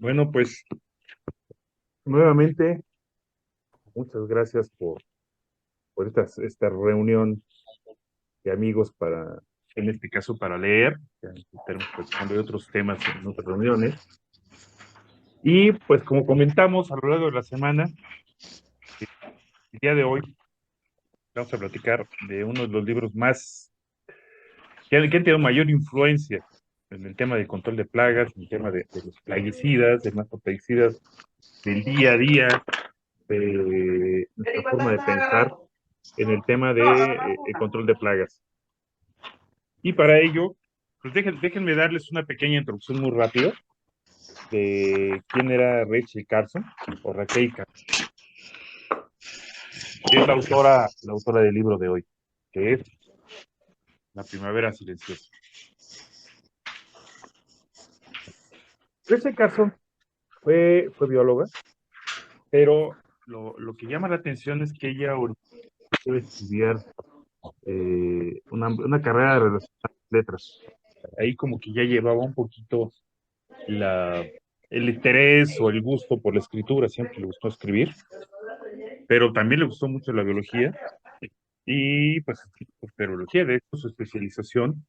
Bueno, pues nuevamente, muchas gracias por esta reunión de amigos en este caso, para leer. Ya estaremos platicando de otros temas en otras reuniones. Y pues como comentamos a lo largo de la semana, el día de hoy vamos a platicar de uno de los libros que han tenido mayor influencia en el tema del control de plagas, en el tema de los plaguicidas, de plaguicidas del día a día, de nuestra forma de pensar en el tema de el control de plagas. Y para ello, pues déjenme darles una pequeña introducción muy rápida de quién era Rachel Carson, o Raquel Carson, que es la autora del libro de hoy, que es La Primavera Silenciosa. Rachel Carson fue bióloga, pero lo que llama la atención es que ella quiere estudiar una carrera de relaciones letras. Ahí como que ya llevaba un poquito la, el interés o el gusto por la escritura, siempre le gustó escribir, pero también le gustó mucho la biología y pues biología. De hecho, su especialización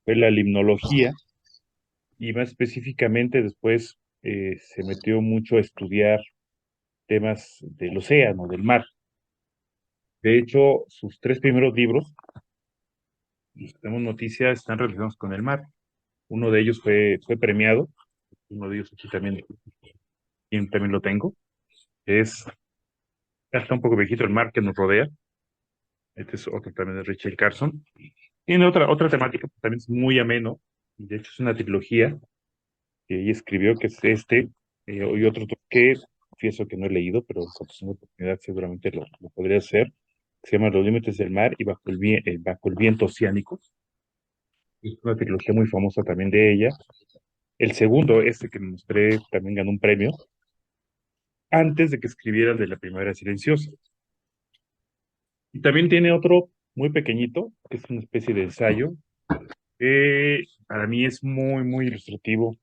fue la limnología, y más específicamente después se metió mucho a estudiar temas del océano, del mar. De hecho, sus tres primeros libros, los que tenemos noticias, están relacionados con el mar. Uno de ellos fue premiado, uno de ellos aquí también lo tengo, es, ya está un poco viejito, El mar que nos rodea. Este es otro también de Rachel Carson. Tiene otra temática, que también es muy ameno, y de hecho es una trilogía que ella escribió, que es y otro que confieso que no he leído, pero cuando tenga oportunidad seguramente lo podría hacer. Se llama Los límites del mar y bajo el viento oceánico. Es una trilogía muy famosa también de ella. El segundo, este que me mostré, también ganó un premio antes de que escribiera el de La Primavera Silenciosa. Y también tiene otro muy pequeñito, que es una especie de ensayo, que para mí es muy, muy ilustrativo,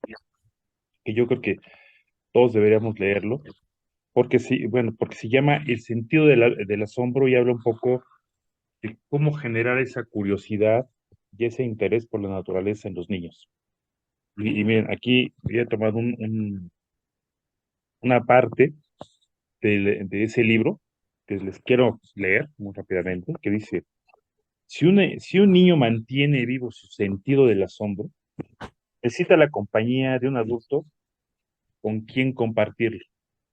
que yo creo que todos deberíamos leerlo, porque sí, bueno, porque se llama El sentido del asombro, y habla un poco de cómo generar esa curiosidad y ese interés por la naturaleza en los niños. Y miren, aquí he tomado una parte de ese libro que les quiero leer muy rápidamente, que dice: si un niño mantiene vivo su sentido del asombro, necesita la compañía de un adulto con quien compartirlo,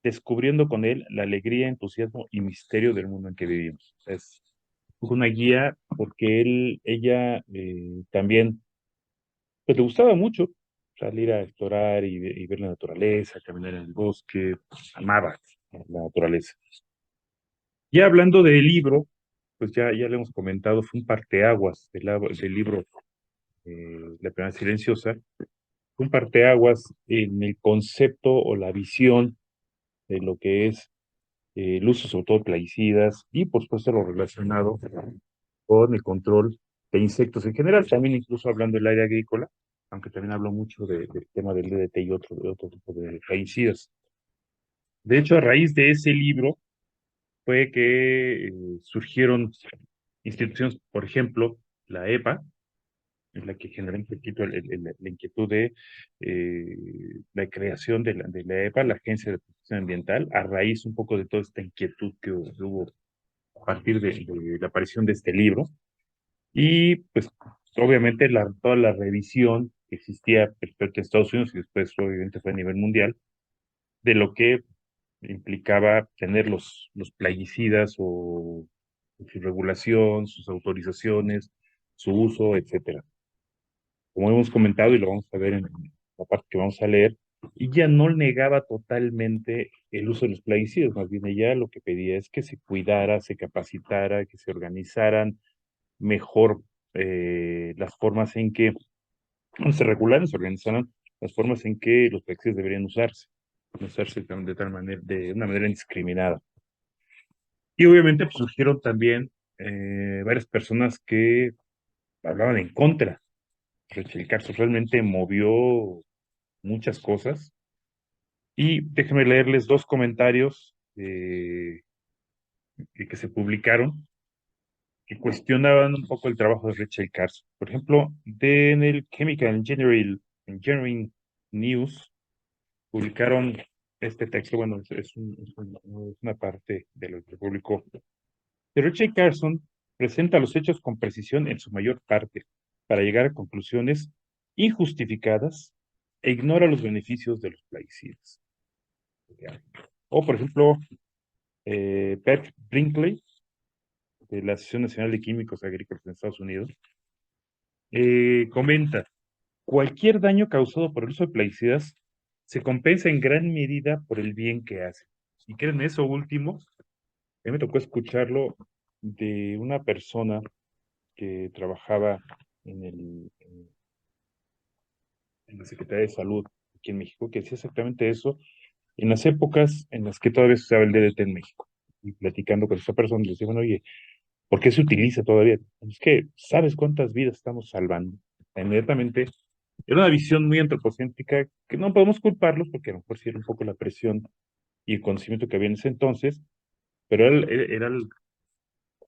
descubriendo con él la alegría, entusiasmo y misterio del mundo en que vivimos. Es una guía porque ella también, pues le gustaba mucho salir a explorar y ver la naturaleza, caminar en el bosque, amaba la naturaleza. Ya hablando del libro, pues ya le hemos comentado, fue un parteaguas del libro La Primera Silenciosa, fue un parteaguas en el concepto o la visión de lo que es el uso sobre todo de plaguicidas y por supuesto lo relacionado con el control de insectos en general, también incluso hablando del área agrícola, aunque también hablo mucho del tema del DDT y de otro tipo de plaguicidas. De hecho, a raíz de ese libro fue que surgieron instituciones, por ejemplo, la EPA, en la que generó un poquito la inquietud de eh, la creación de la EPA, la Agencia de Protección Ambiental, a raíz un poco de toda esta inquietud que hubo a partir de la aparición de este libro. Y pues obviamente toda la revisión que existía respecto a Estados Unidos, y después obviamente fue a nivel mundial, de lo que implicaba tener los plaguicidas o su regulación, sus autorizaciones, su uso, etcétera. Como hemos comentado y lo vamos a ver en la parte que vamos a leer, y ya no negaba totalmente el uso de los plaguicidas, más bien ella lo que pedía es que se cuidara, se capacitara, que se organizaran mejor las formas en que se regularan, se organizaran las formas en que los plaguicidas deberían usarse de tal manera, de una manera indiscriminada. Y obviamente pues, surgieron también varias personas que hablaban en contra. Rachel Carson realmente movió muchas cosas, Y déjenme leerles dos comentarios que se publicaron que cuestionaban un poco el trabajo de Rachel Carson. Por ejemplo, en el Chemical Engineering News publicaron este texto, bueno, es una parte de lo que publicó. De Rachel Carson presenta los hechos con precisión en su mayor parte, para llegar a conclusiones injustificadas e ignora los beneficios de los plaguicidas. O, por ejemplo, Pat Brinkley, de la Asociación Nacional de Químicos Agrícolas en Estados Unidos, comenta, cualquier daño causado por el uso de plaguicidas se compensa en gran medida por el bien que hace. Y creen eso último, a mí me tocó escucharlo de una persona que trabajaba en, en la Secretaría de Salud aquí en México, que decía exactamente eso, en las épocas en las que todavía se usaba el DDT en México. Y platicando con esta persona, le decía, bueno, oye, ¿por qué se utiliza todavía? Es que, ¿sabes cuántas vidas estamos salvando? Inmediatamente, era una visión muy antropocéntrica que no podemos culparlos porque a lo mejor sí era un poco la presión y el conocimiento que había en ese entonces, pero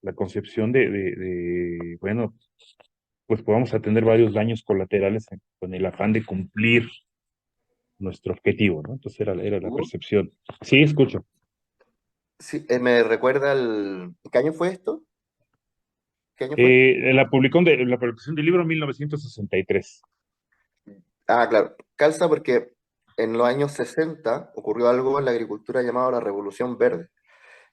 la concepción bueno, pues podamos atender varios daños colaterales con el afán de cumplir nuestro objetivo, ¿no? Entonces era la Hugo. percepción. Sí, escucho. Sí, me recuerda ¿Qué año fue esto? ¿Qué año fue? La publicación del libro 1963. Ah, claro. Calza porque en los años 60 ocurrió algo en la agricultura llamado la Revolución Verde,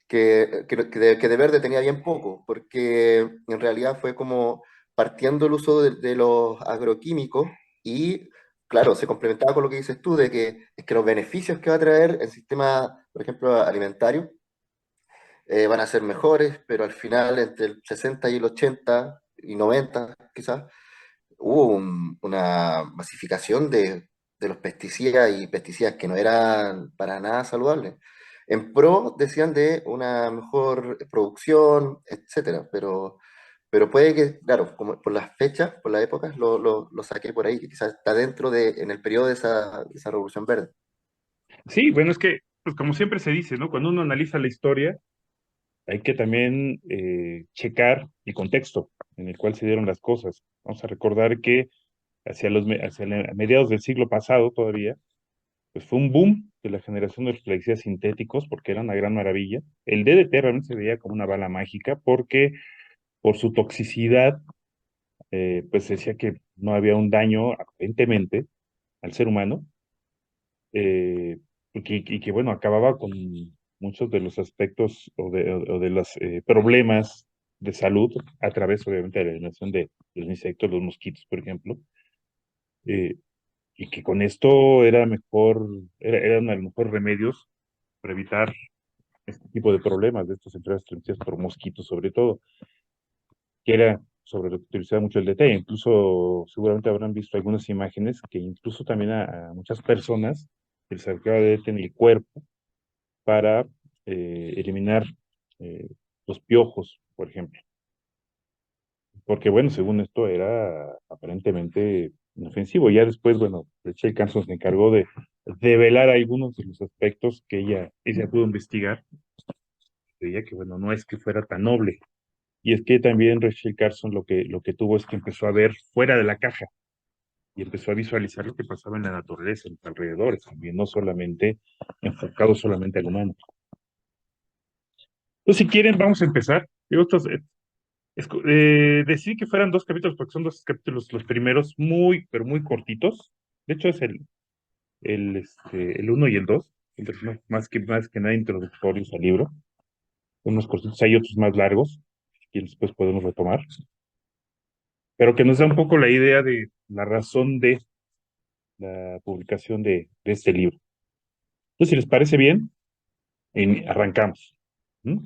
que de verde tenía bien poco, porque en realidad fue como partiendo el uso de los agroquímicos y, claro, se complementaba con lo que dices tú, de que, es que los beneficios que va a traer el sistema, por ejemplo, alimentario, van a ser mejores, pero al final, entre el 60 y el 80 y 90 quizás, hubo una masificación de los pesticidas y pesticidas que no eran para nada saludables. En pro decían de una mejor producción, etcétera, pero puede que, claro, como por las fechas, por las épocas, lo saqué por ahí, que quizás está dentro en el periodo de esa revolución verde. Sí, bueno, es que, pues como siempre se dice, ¿no? Cuando uno analiza la historia, hay que también checar el contexto en el cual se dieron las cosas. Vamos a recordar que mediados del siglo pasado todavía, pues fue un boom de la generación de los plaguicidas sintéticos porque era una gran maravilla. El DDT realmente se veía como una bala mágica porque por su toxicidad, pues se decía que no había un daño aparentemente al ser humano, eh, y que, bueno, acababa con muchos de los aspectos o de los problemas de salud a través, obviamente, de la eliminación de los insectos, los mosquitos, por ejemplo, eh, y que con esto era uno de los mejores remedios para evitar este tipo de problemas, de estas enfermedades transmitidas por mosquitos, sobre todo, que era sobre lo que utilizaba mucho el DT. Incluso, seguramente habrán visto algunas imágenes que incluso también a muchas personas se les aplicaba DDT en el cuerpo para eliminar eh, los piojos, por ejemplo. Porque, bueno, según esto era aparentemente inofensivo. Ya después, bueno, Rachel Carson se encargó de develar algunos de los aspectos que ella pudo investigar. Veía que, bueno, no es que fuera tan noble. Y es que también Rachel Carson lo que tuvo es que empezó a ver fuera de la caja y empezó a visualizar lo que pasaba en la naturaleza, en los alrededores, también, no solamente enfocado solamente al humano. Entonces, si quieren, vamos a empezar. Digo, decidí que fueran dos capítulos porque son dos capítulos, los primeros, muy, pero muy cortitos. De hecho, es el uno y el dos, entonces, más que nada introductorios al libro. Unos cortitos, hay otros más largos, que después podemos retomar, pero que nos da un poco la idea de la razón de la publicación de este libro. Entonces, si les parece bien, arrancamos. ¿Mm?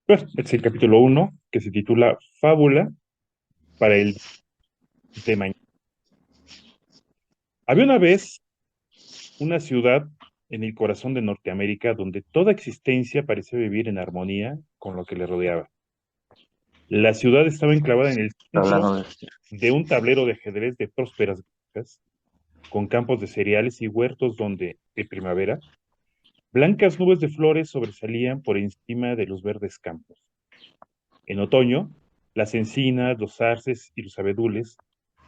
Pues, este es el capítulo uno, que se titula Fábula para el de mañana. Había una vez una ciudad en el corazón de Norteamérica donde toda existencia parecía vivir en armonía con lo que le rodeaba. La ciudad estaba enclavada en el centro Hablando de... de un tablero de ajedrez de prósperas granjas, con campos de cereales y huertos donde, en primavera, blancas nubes de flores sobresalían por encima de los verdes campos. En otoño, las encinas, los arces y los abedules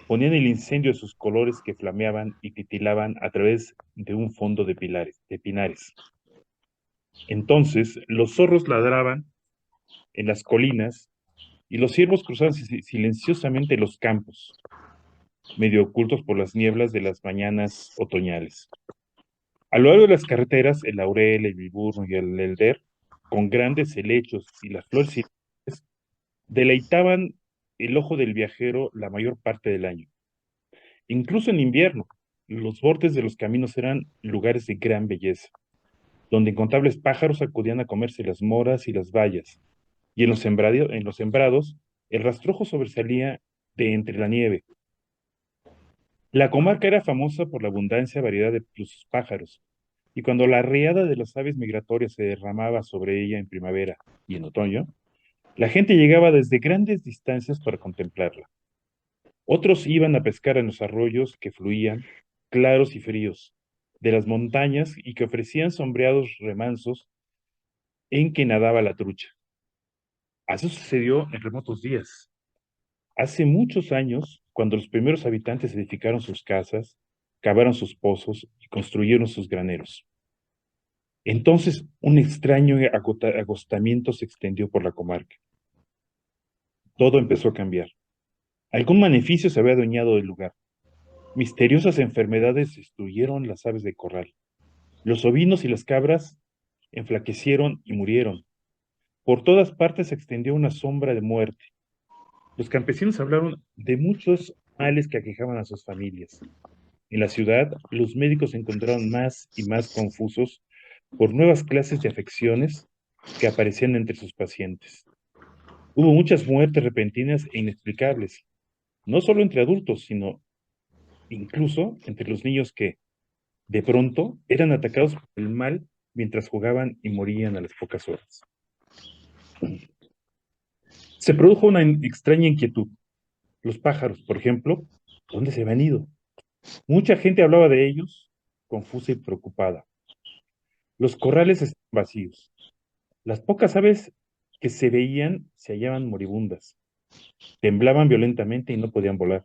ponían el incendio de sus colores que flameaban y titilaban a través de un fondo de pinares. Entonces, los zorros ladraban en las colinas y los ciervos cruzaban silenciosamente los campos, medio ocultos por las nieblas de las mañanas otoñales. A lo largo de las carreteras, el laurel, el viburno y el helder, con grandes helechos y las flores silvestres, deleitaban el ojo del viajero la mayor parte del año. Incluso en invierno, los bordes de los caminos eran lugares de gran belleza, donde incontables pájaros acudían a comerse las moras y las bayas, y en los sembrados el rastrojo sobresalía de entre la nieve. La comarca era famosa por la abundancia y variedad de sus pájaros, y cuando la riada de las aves migratorias se derramaba sobre ella en primavera y en otoño, la gente llegaba desde grandes distancias para contemplarla. Otros iban a pescar en los arroyos que fluían, claros y fríos, de las montañas y que ofrecían sombreados remansos en que nadaba la trucha. Eso sucedió en remotos días. Hace muchos años, cuando los primeros habitantes edificaron sus casas, cavaron sus pozos y construyeron sus graneros. Entonces, un extraño agostamiento se extendió por la comarca. Todo empezó a cambiar. Algún maleficio se había adueñado del lugar. Misteriosas enfermedades destruyeron las aves de corral. Los ovinos y las cabras enflaquecieron y murieron. Por todas partes se extendió una sombra de muerte. Los campesinos hablaron de muchos males que aquejaban a sus familias. En la ciudad, los médicos se encontraron más y más confusos por nuevas clases de afecciones que aparecían entre sus pacientes. Hubo muchas muertes repentinas e inexplicables, no solo entre adultos, sino incluso entre los niños que, de pronto, eran atacados por el mal mientras jugaban y morían a las pocas horas. Se produjo una extraña inquietud. Los pájaros, por ejemplo, ¿dónde se habían ido? Mucha gente hablaba de ellos, confusa y preocupada. Los corrales estaban vacíos. Las pocas aves que se veían se hallaban moribundas. Temblaban violentamente y no podían volar.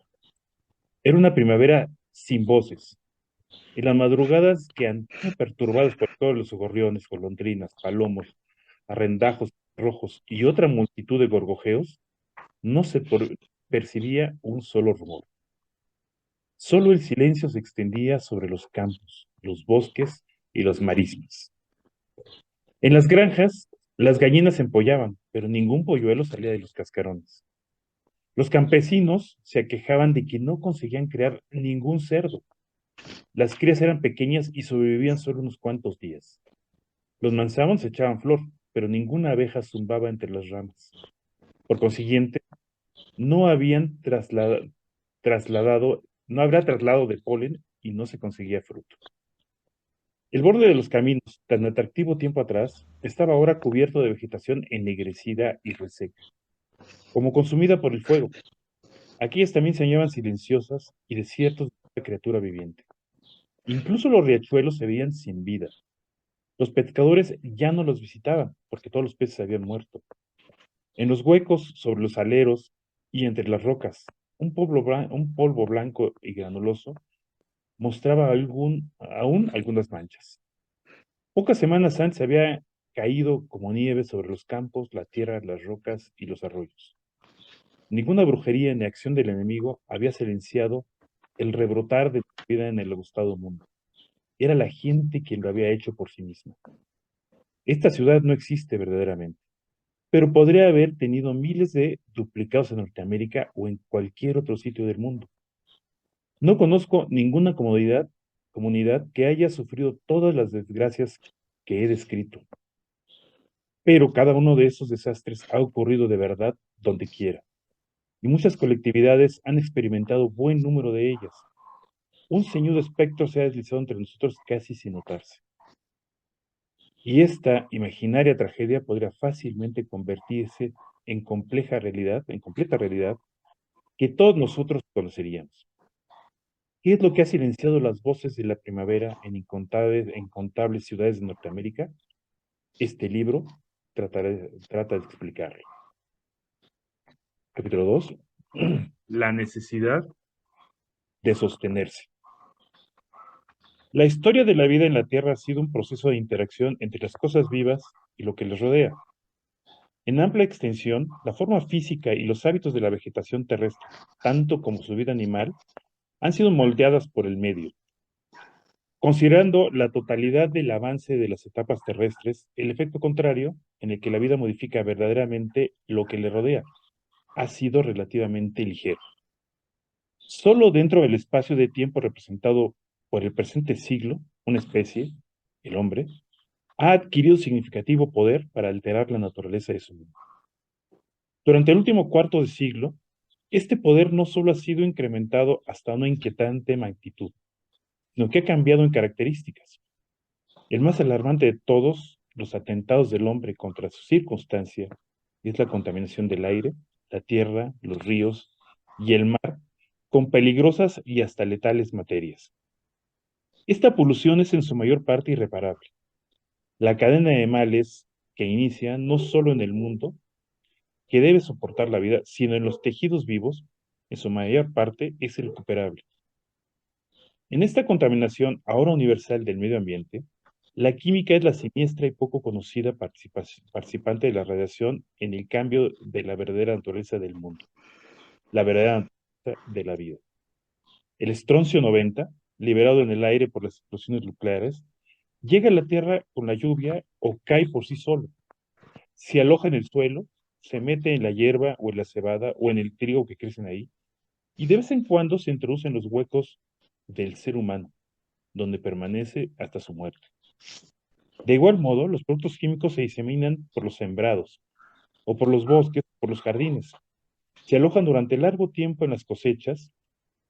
Era una primavera sin voces. En las madrugadas que antaño perturbadas por todos los gorriones, golondrinas, palomos, arrendajos rojos y otra multitud de gorgojeos, no se percibía un solo rumor. Solo el silencio se extendía sobre los campos, los bosques y los marismas. En las granjas, las gallinas empollaban, pero ningún polluelo salía de los cascarones. Los campesinos se aquejaban de que no conseguían crear ningún cerdo. Las crías eran pequeñas y sobrevivían solo unos cuantos días. Los manzanos echaban flor, pero ninguna abeja zumbaba entre las ramas. Por consiguiente, no habían no habrá traslado de polen y no se conseguía fruto. El borde de los caminos, tan atractivo tiempo atrás, estaba ahora cubierto de vegetación ennegrecida y reseca, como consumida por el fuego. Aquellas también se hallaban silenciosas y desiertos de toda criatura viviente. Incluso los riachuelos se veían sin vida. Los pescadores ya no los visitaban, porque todos los peces habían muerto. En los huecos, sobre los aleros y entre las rocas, un polvo blanco y granuloso mostraba aún algunas manchas. Pocas semanas antes había caído como nieve sobre los campos, la tierra, las rocas y los arroyos. Ninguna brujería ni acción del enemigo había silenciado el rebrotar de la vida en el agustado mundo. Era la gente quien lo había hecho por sí misma. Esta ciudad no existe verdaderamente, pero podría haber tenido miles de duplicados en Norteamérica o en cualquier otro sitio del mundo. No conozco ninguna comunidad que haya sufrido todas las desgracias que he descrito, pero cada uno de esos desastres ha ocurrido de verdad donde quiera, y muchas colectividades han experimentado buen número de ellas. Un ceñudo espectro se ha deslizado entre nosotros casi sin notarse. Y esta imaginaria tragedia podría fácilmente convertirse en completa realidad, que todos nosotros conoceríamos. ¿Qué es lo que ha silenciado las voces de la primavera en incontables ciudades de Norteamérica? Este libro trata de explicarlo. Capítulo 2. La necesidad de sostenerse. La historia de la vida en la Tierra ha sido un proceso de interacción entre las cosas vivas y lo que les rodea. En amplia extensión, la forma física y los hábitos de la vegetación terrestre, tanto como su vida animal, han sido moldeadas por el medio. Considerando la totalidad del avance de las etapas terrestres, el efecto contrario, en el que la vida modifica verdaderamente lo que le rodea, ha sido relativamente ligero. Solo dentro del espacio de tiempo representado por el presente siglo, una especie, el hombre, ha adquirido significativo poder para alterar la naturaleza de su mundo. Durante el último cuarto de siglo, este poder no solo ha sido incrementado hasta una inquietante magnitud, sino que ha cambiado en características. El más alarmante de todos los atentados del hombre contra su circunstancia es la contaminación del aire, la tierra, los ríos y el mar con peligrosas y hasta letales materias. Esta polución es en su mayor parte irreparable. La cadena de males que inicia no solo en el mundo que debe soportar la vida, sino en los tejidos vivos, en su mayor parte es irrecuperable. En esta contaminación ahora universal del medio ambiente, la química es la siniestra y poco conocida participante de la radiación en el cambio de la verdadera naturaleza del mundo, la verdadera naturaleza de la vida. El estroncio 90, liberado en el aire por las explosiones nucleares, llega a la Tierra con la lluvia o cae por sí solo. Se aloja en el suelo, se mete en la hierba o en la cebada o en el trigo que crecen ahí, y de vez en cuando se introduce en los huecos del ser humano, donde permanece hasta su muerte. De igual modo, los productos químicos se diseminan por los sembrados, o por los bosques, por los jardines. Se alojan durante largo tiempo en las cosechas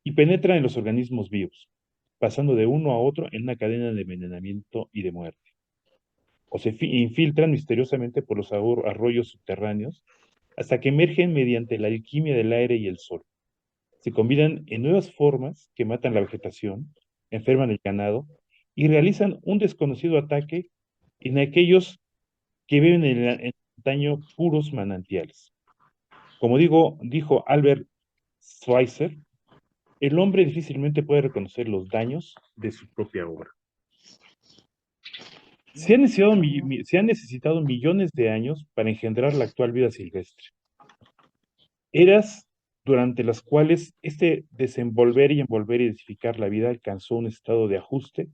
y penetran en los organismos vivos, pasando de uno a otro en una cadena de envenenamiento y de muerte. O se infiltran misteriosamente por los arroyos subterráneos hasta que emergen mediante la alquimia del aire y el sol. Se combinan en nuevas formas que matan la vegetación, enferman el ganado y realizan un desconocido ataque en aquellos que viven en antaño puros manantiales. Como dijo Albert Schweitzer, el hombre difícilmente puede reconocer los daños de su propia obra. Se han necesitado millones de años para engendrar la actual vida silvestre. Eras durante las cuales este desenvolver y envolver y edificar la vida alcanzó un estado de ajuste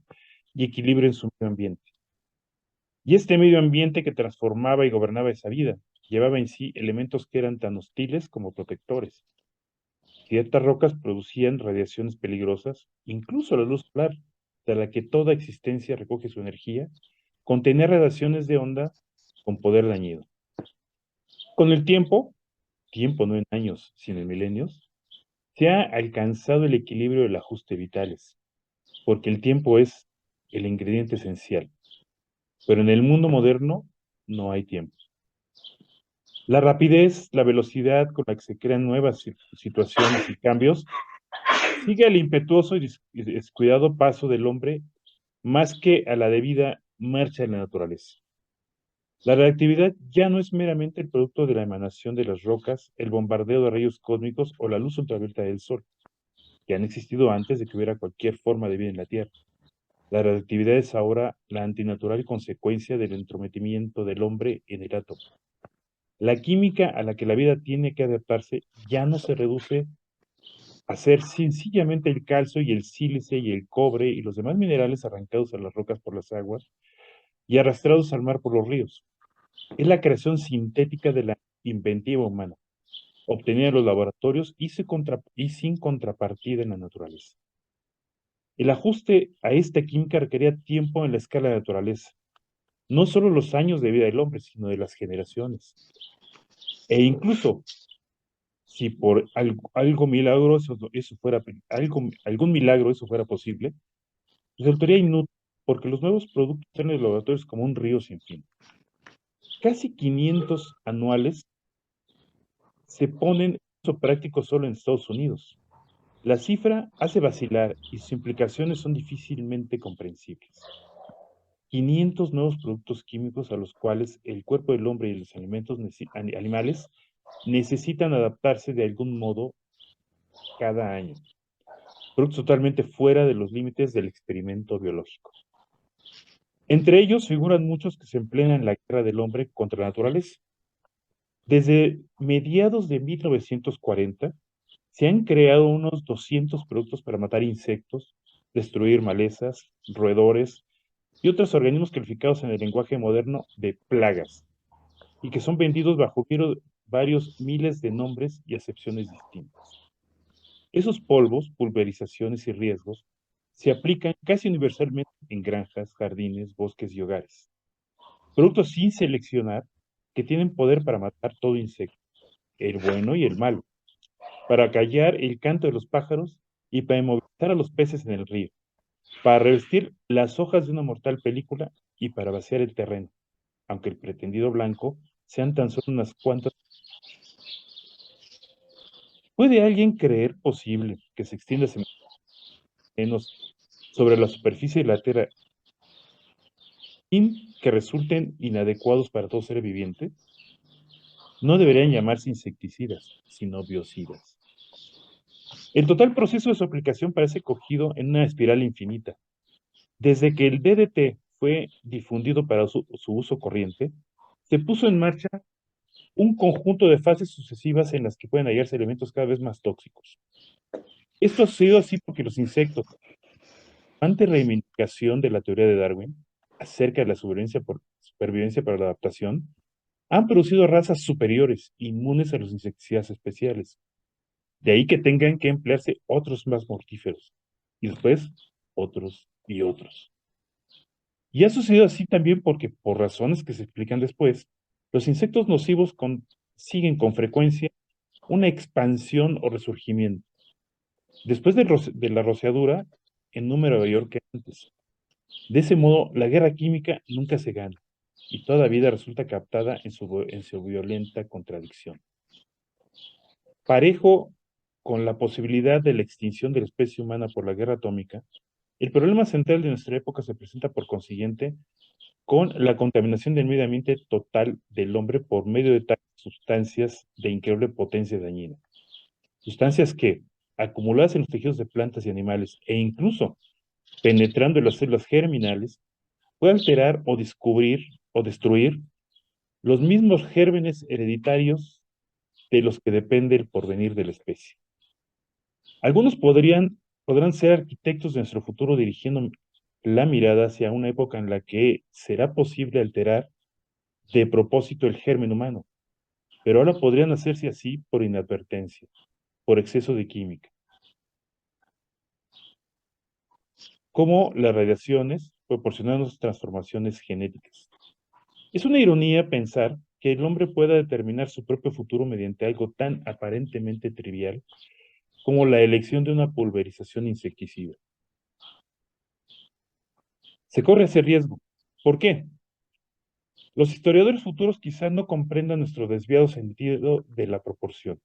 y equilibrio en su medio ambiente. Y este medio ambiente que transformaba y gobernaba esa vida llevaba en sí elementos que eran tan hostiles como protectores. Ciertas rocas producían radiaciones peligrosas, incluso la luz solar, de la que toda existencia recoge su energía, contenía radiaciones de onda con poder dañino. Con el tiempo no en años, sino en milenios, se ha alcanzado el equilibrio del ajuste vitales, porque el tiempo es el ingrediente esencial. Pero en el mundo moderno no hay tiempo. La rapidez, la velocidad con la que se crean nuevas situaciones y cambios sigue al impetuoso y descuidado paso del hombre más que a la debida marcha de la naturaleza. La reactividad ya no es meramente el producto de la emanación de las rocas, el bombardeo de rayos cósmicos o la luz ultravioleta del sol, que han existido antes de que hubiera cualquier forma de vida en la Tierra. La radioactividad es ahora la antinatural consecuencia del entrometimiento del hombre en el átomo. La química a la que la vida tiene que adaptarse ya no se reduce a ser sencillamente el calcio y el sílice y el cobre y los demás minerales arrancados a las rocas por las aguas y arrastrados al mar por los ríos. Es la creación sintética de la inventiva humana, obtenida en los laboratorios y sin contrapartida en la naturaleza. El ajuste a esta química requería tiempo en la escala de la naturaleza, no solo los años de vida del hombre, sino de las generaciones. E incluso, si por algo milagro algún milagro eso fuera posible, resultaría inútil, porque los nuevos productos en los laboratorios como un río sin fin. Casi 500 anuales se ponen en uso práctico solo en Estados Unidos. La cifra hace vacilar y sus implicaciones son difícilmente comprensibles. 500 nuevos productos químicos a los cuales el cuerpo del hombre y los animales necesitan adaptarse de algún modo cada año. Productos totalmente fuera de los límites del experimento biológico. Entre ellos figuran muchos que se emplean en la guerra del hombre contra la naturaleza. Desde mediados de 1940 se han creado unos 200 productos para matar insectos, destruir malezas, roedores y otros organismos calificados en el lenguaje moderno de plagas, y que son vendidos bajo varios miles de nombres y acepciones distintas. Esos polvos, pulverizaciones y riesgos se aplican casi universalmente en granjas, jardines, bosques y hogares. Productos sin seleccionar que tienen poder para matar todo insecto, el bueno y el malo, para callar el canto de los pájaros y para inmovilizar a los peces en el río, para revestir las hojas de una mortal película y para vaciar el terreno, aunque el pretendido blanco sean tan solo unas cuantas. ¿Puede alguien creer posible que se extienda menos sobre la superficie de la Tierra sin que resulten inadecuados para todo ser viviente? No deberían llamarse insecticidas, sino biocidas. El total proceso de su aplicación parece cogido en una espiral infinita. Desde que el DDT fue difundido para su uso corriente, se puso en marcha un conjunto de fases sucesivas en las que pueden hallarse elementos cada vez más tóxicos. Esto ha sido así porque los insectos, ante reivindicación de la teoría de Darwin acerca de la supervivencia para la adaptación, han producido razas superiores inmunes a los insecticidas especiales. De ahí que tengan que emplearse otros más mortíferos, y después otros y otros. Y ha sucedido así también porque, por razones que se explican después, los insectos nocivos siguen con frecuencia una expansión o resurgimiento. Después de la rociadura, en número mayor que antes. De ese modo, la guerra química nunca se gana, y toda vida resulta captada en su violenta contradicción. Parejo con la posibilidad de la extinción de la especie humana por la guerra atómica, el problema central de nuestra época se presenta por consiguiente con la contaminación del medio ambiente total del hombre por medio de tales sustancias de increíble potencia dañina. Sustancias que, acumuladas en los tejidos de plantas y animales e incluso penetrando en las células germinales, puede alterar o descubrir o destruir los mismos gérmenes hereditarios de los que depende el porvenir de la especie. Algunos podrán ser arquitectos de nuestro futuro dirigiendo la mirada hacia una época en la que será posible alterar de propósito el germen humano, pero ahora podrían hacerse así por inadvertencia, por exceso de química, como las radiaciones proporcionando transformaciones genéticas. Es una ironía pensar que el hombre pueda determinar su propio futuro mediante algo tan aparentemente trivial como la elección de una pulverización insecticida. Se corre ese riesgo. ¿Por qué? Los historiadores futuros quizás no comprendan nuestro desviado sentido de la proporción.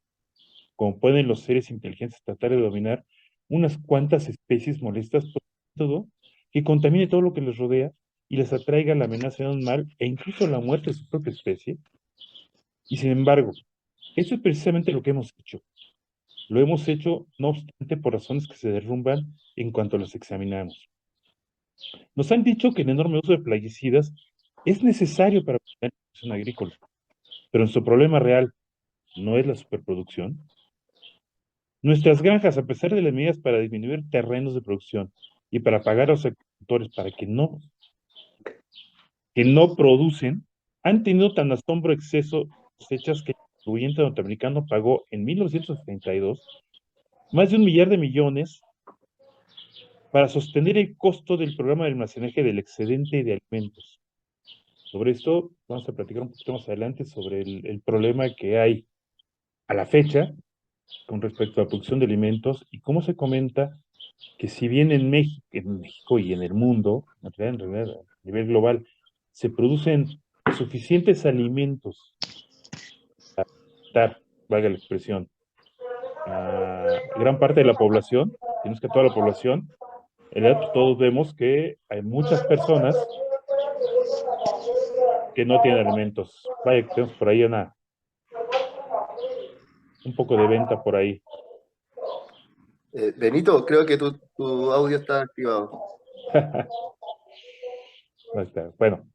Como pueden los seres inteligentes tratar de dominar unas cuantas especies molestas por todo, que contamine todo lo que les rodea y les atraiga la amenaza de un mal e incluso la muerte de su propia especie. Y sin embargo, eso es precisamente lo que hemos hecho. Lo hemos hecho, no obstante, por razones que se derrumban en cuanto las examinamos. Nos han dicho que el enorme uso de plaguicidas es necesario para la producción agrícola, pero nuestro problema real no es la superproducción. Nuestras granjas, a pesar de las medidas para disminuir terrenos de producción y para pagar a los agricultores para que no producen, han tenido tan asombro exceso cosechas que el contribuyente norteamericano pagó en 1972 más de 1 millar de millones para sostener el costo del programa de almacenaje del excedente de alimentos. Sobre esto vamos a platicar un poquito más adelante sobre el problema que hay a la fecha con respecto a la producción de alimentos y cómo se comenta que si bien en México y en el mundo, en realidad, a nivel global, se producen suficientes alimentos para dar, valga la expresión, gran parte de la población, tenemos que toda la población, en realidad pues, todos vemos que hay muchas personas que no tienen alimentos. Vaya, que tenemos por ahí un poco de venta por ahí. Benito, creo que tu audio está activado. Ahí está. Bueno,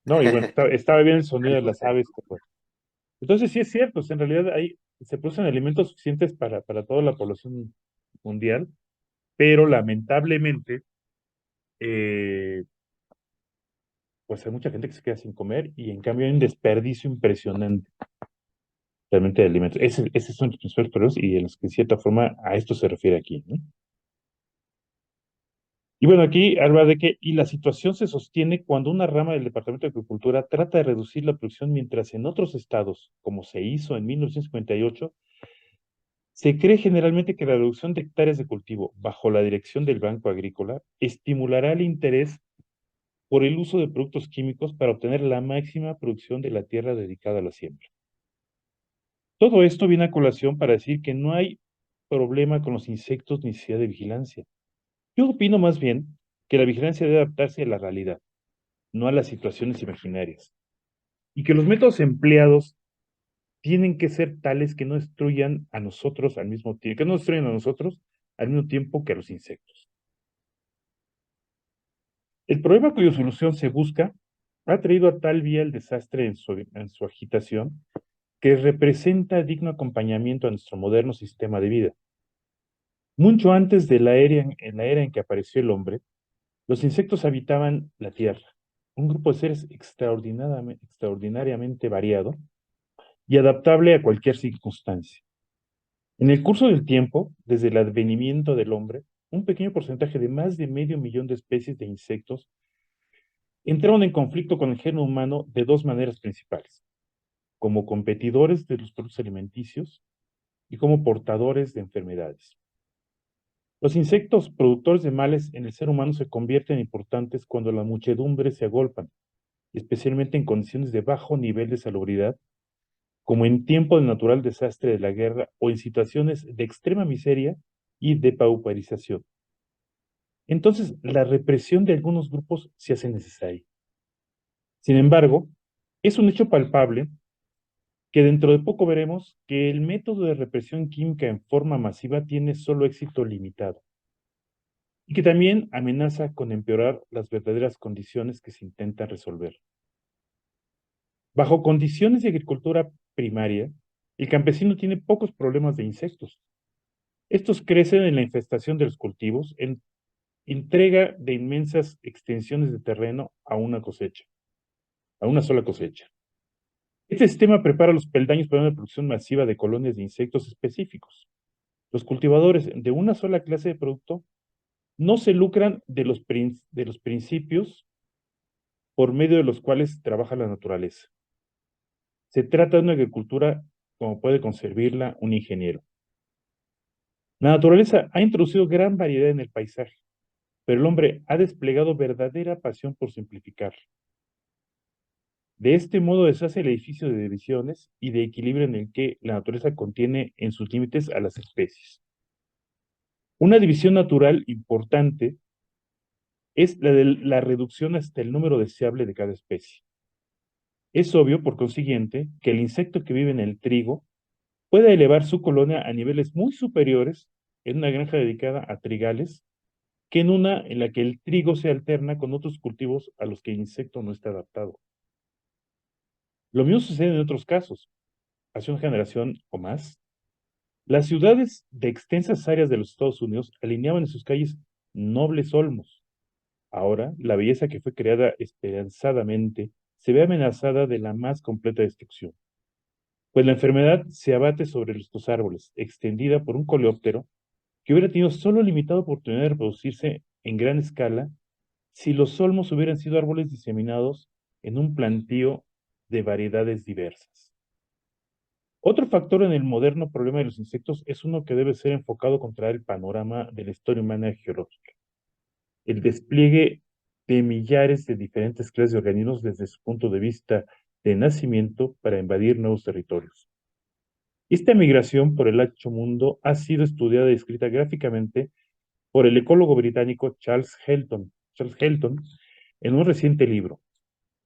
no, y bueno, estaba bien el sonido de las aves. Pues. Entonces sí es cierto, pues, en realidad se producen alimentos suficientes para toda la población mundial, pero lamentablemente, eh, pues hay mucha gente que se queda sin comer y en cambio hay un desperdicio impresionante realmente de alimentos. Ese son los principales problemas y en los que de cierta forma a esto se refiere aquí, ¿no? Y bueno, aquí habla de que, y la situación se sostiene cuando una rama del Departamento de Agricultura trata de reducir la producción, mientras en otros estados, como se hizo en 1958, se cree generalmente que la reducción de hectáreas de cultivo bajo la dirección del Banco Agrícola estimulará el interés por el uso de productos químicos para obtener la máxima producción de la tierra dedicada a la siembra. Todo esto viene a colación para decir que no hay problema con los insectos ni necesidad de vigilancia. Yo opino más bien que la vigilancia debe adaptarse a la realidad, no a las situaciones imaginarias, y que los métodos empleados tienen que ser tales que no destruyan a nosotros al mismo tiempo, que no destruyan a nosotros al mismo tiempo que a los insectos. El problema cuya solución se busca ha traído a tal vía el desastre en su agitación que representa digno acompañamiento a nuestro moderno sistema de vida. Mucho antes de en la era en que apareció el hombre, los insectos habitaban la Tierra, un grupo de seres extraordinariamente variado y adaptable a cualquier circunstancia. En el curso del tiempo, desde el advenimiento del hombre, un pequeño porcentaje de más de medio millón de especies de insectos entraron en conflicto con el género humano de dos maneras principales: como competidores de los productos alimenticios y como portadores de enfermedades. Los insectos productores de males en el ser humano se convierten en importantes cuando las muchedumbres se agolpan, especialmente en condiciones de bajo nivel de salubridad, como en tiempo de natural desastre de la guerra o en situaciones de extrema miseria y de pauperización. Entonces, la represión de algunos grupos se hace necesaria. Sin embargo, es un hecho palpable que dentro de poco veremos que el método de represión química en forma masiva tiene solo éxito limitado y que también amenaza con empeorar las verdaderas condiciones que se intentan resolver. Bajo condiciones de agricultura primaria, el campesino tiene pocos problemas de insectos. Estos crecen en la infestación de los cultivos, en entrega de inmensas extensiones de terreno a una sola cosecha. Este sistema prepara los peldaños para una producción masiva de colonias de insectos específicos. Los cultivadores de una sola clase de producto no se lucran de los principios por medio de los cuales trabaja la naturaleza. Se trata de una agricultura como puede concebirla un ingeniero. La naturaleza ha introducido gran variedad en el paisaje, pero el hombre ha desplegado verdadera pasión por simplificar. De este modo deshace el edificio de divisiones y de equilibrio en el que la naturaleza contiene en sus límites a las especies. Una división natural importante es la de la reducción hasta el número deseable de cada especie. Es obvio, por consiguiente, que el insecto que vive en el trigo puede elevar su colonia a niveles muy superiores en una granja dedicada a trigales que en una en la que el trigo se alterna con otros cultivos a los que el insecto no está adaptado. Lo mismo sucede en otros casos. Hace una generación o más, las ciudades de extensas áreas de los Estados Unidos alineaban en sus calles nobles olmos. Ahora, la belleza que fue creada esperanzadamente se ve amenazada de la más completa destrucción, pues la enfermedad se abate sobre estos árboles, extendida por un coleóptero que hubiera tenido solo limitada oportunidad de reproducirse en gran escala si los olmos hubieran sido árboles diseminados en un plantío de variedades diversas. Otro factor en el moderno problema de los insectos es uno que debe ser enfocado contra el panorama de la historia humana geológica: el despliegue de millares de diferentes clases de organismos desde su punto de vista de nacimiento para invadir nuevos territorios. Esta migración por el ancho mundo ha sido estudiada y escrita gráficamente por el ecólogo británico Charles Helton, en un reciente libro,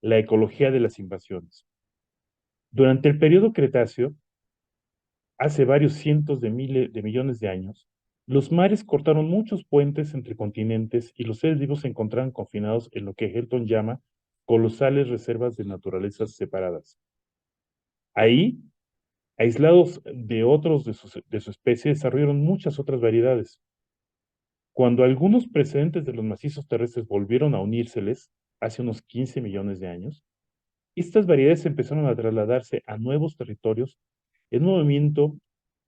La ecología de las invasiones. Durante el periodo Cretáceo, hace varios cientos de miles de millones de años, los mares cortaron muchos puentes entre continentes y los seres vivos se encontraban confinados en lo que Helton llama colosales reservas de naturalezas separadas. Ahí, aislados de otros de su especie, desarrollaron muchas otras variedades. Cuando algunos precedentes de los macizos terrestres volvieron a unírseles, hace unos 15 millones de años, estas variedades empezaron a trasladarse a nuevos territorios en un movimiento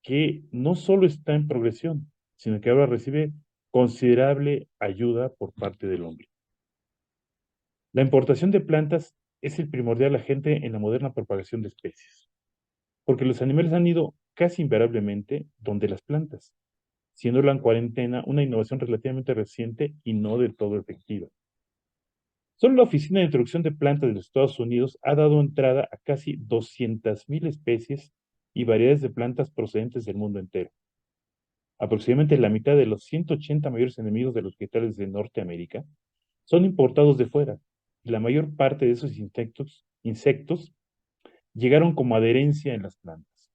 que no solo está en progresión, sino que ahora recibe considerable ayuda por parte del hombre. La importación de plantas es el primordial agente en la moderna propagación de especies, porque los animales han ido casi invariablemente donde las plantas, siendo la cuarentena una innovación relativamente reciente y no del todo efectiva. Solo la Oficina de Introducción de Plantas de los Estados Unidos ha dado entrada a casi 200.000 especies y variedades de plantas procedentes del mundo entero. Aproximadamente la mitad de los 180 mayores enemigos de los vegetales de Norteamérica son importados de fuera, y la mayor parte de esos insectos llegaron como adherencia en las plantas.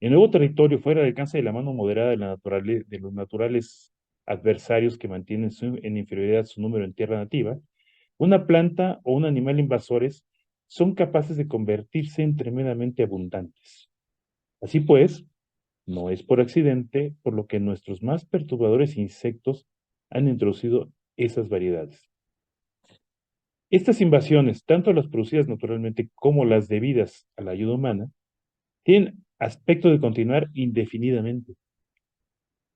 El nuevo territorio fuera del alcance de la mano moderada de los naturales adversarios que mantienen en inferioridad su número en tierra nativa, una planta o un animal invasores son capaces de convertirse en tremendamente abundantes. Así pues, no es por accidente por lo que nuestros más perturbadores insectos han introducido esas variedades. Estas invasiones, tanto las producidas naturalmente como las debidas a la ayuda humana, tienen aspecto de continuar indefinidamente.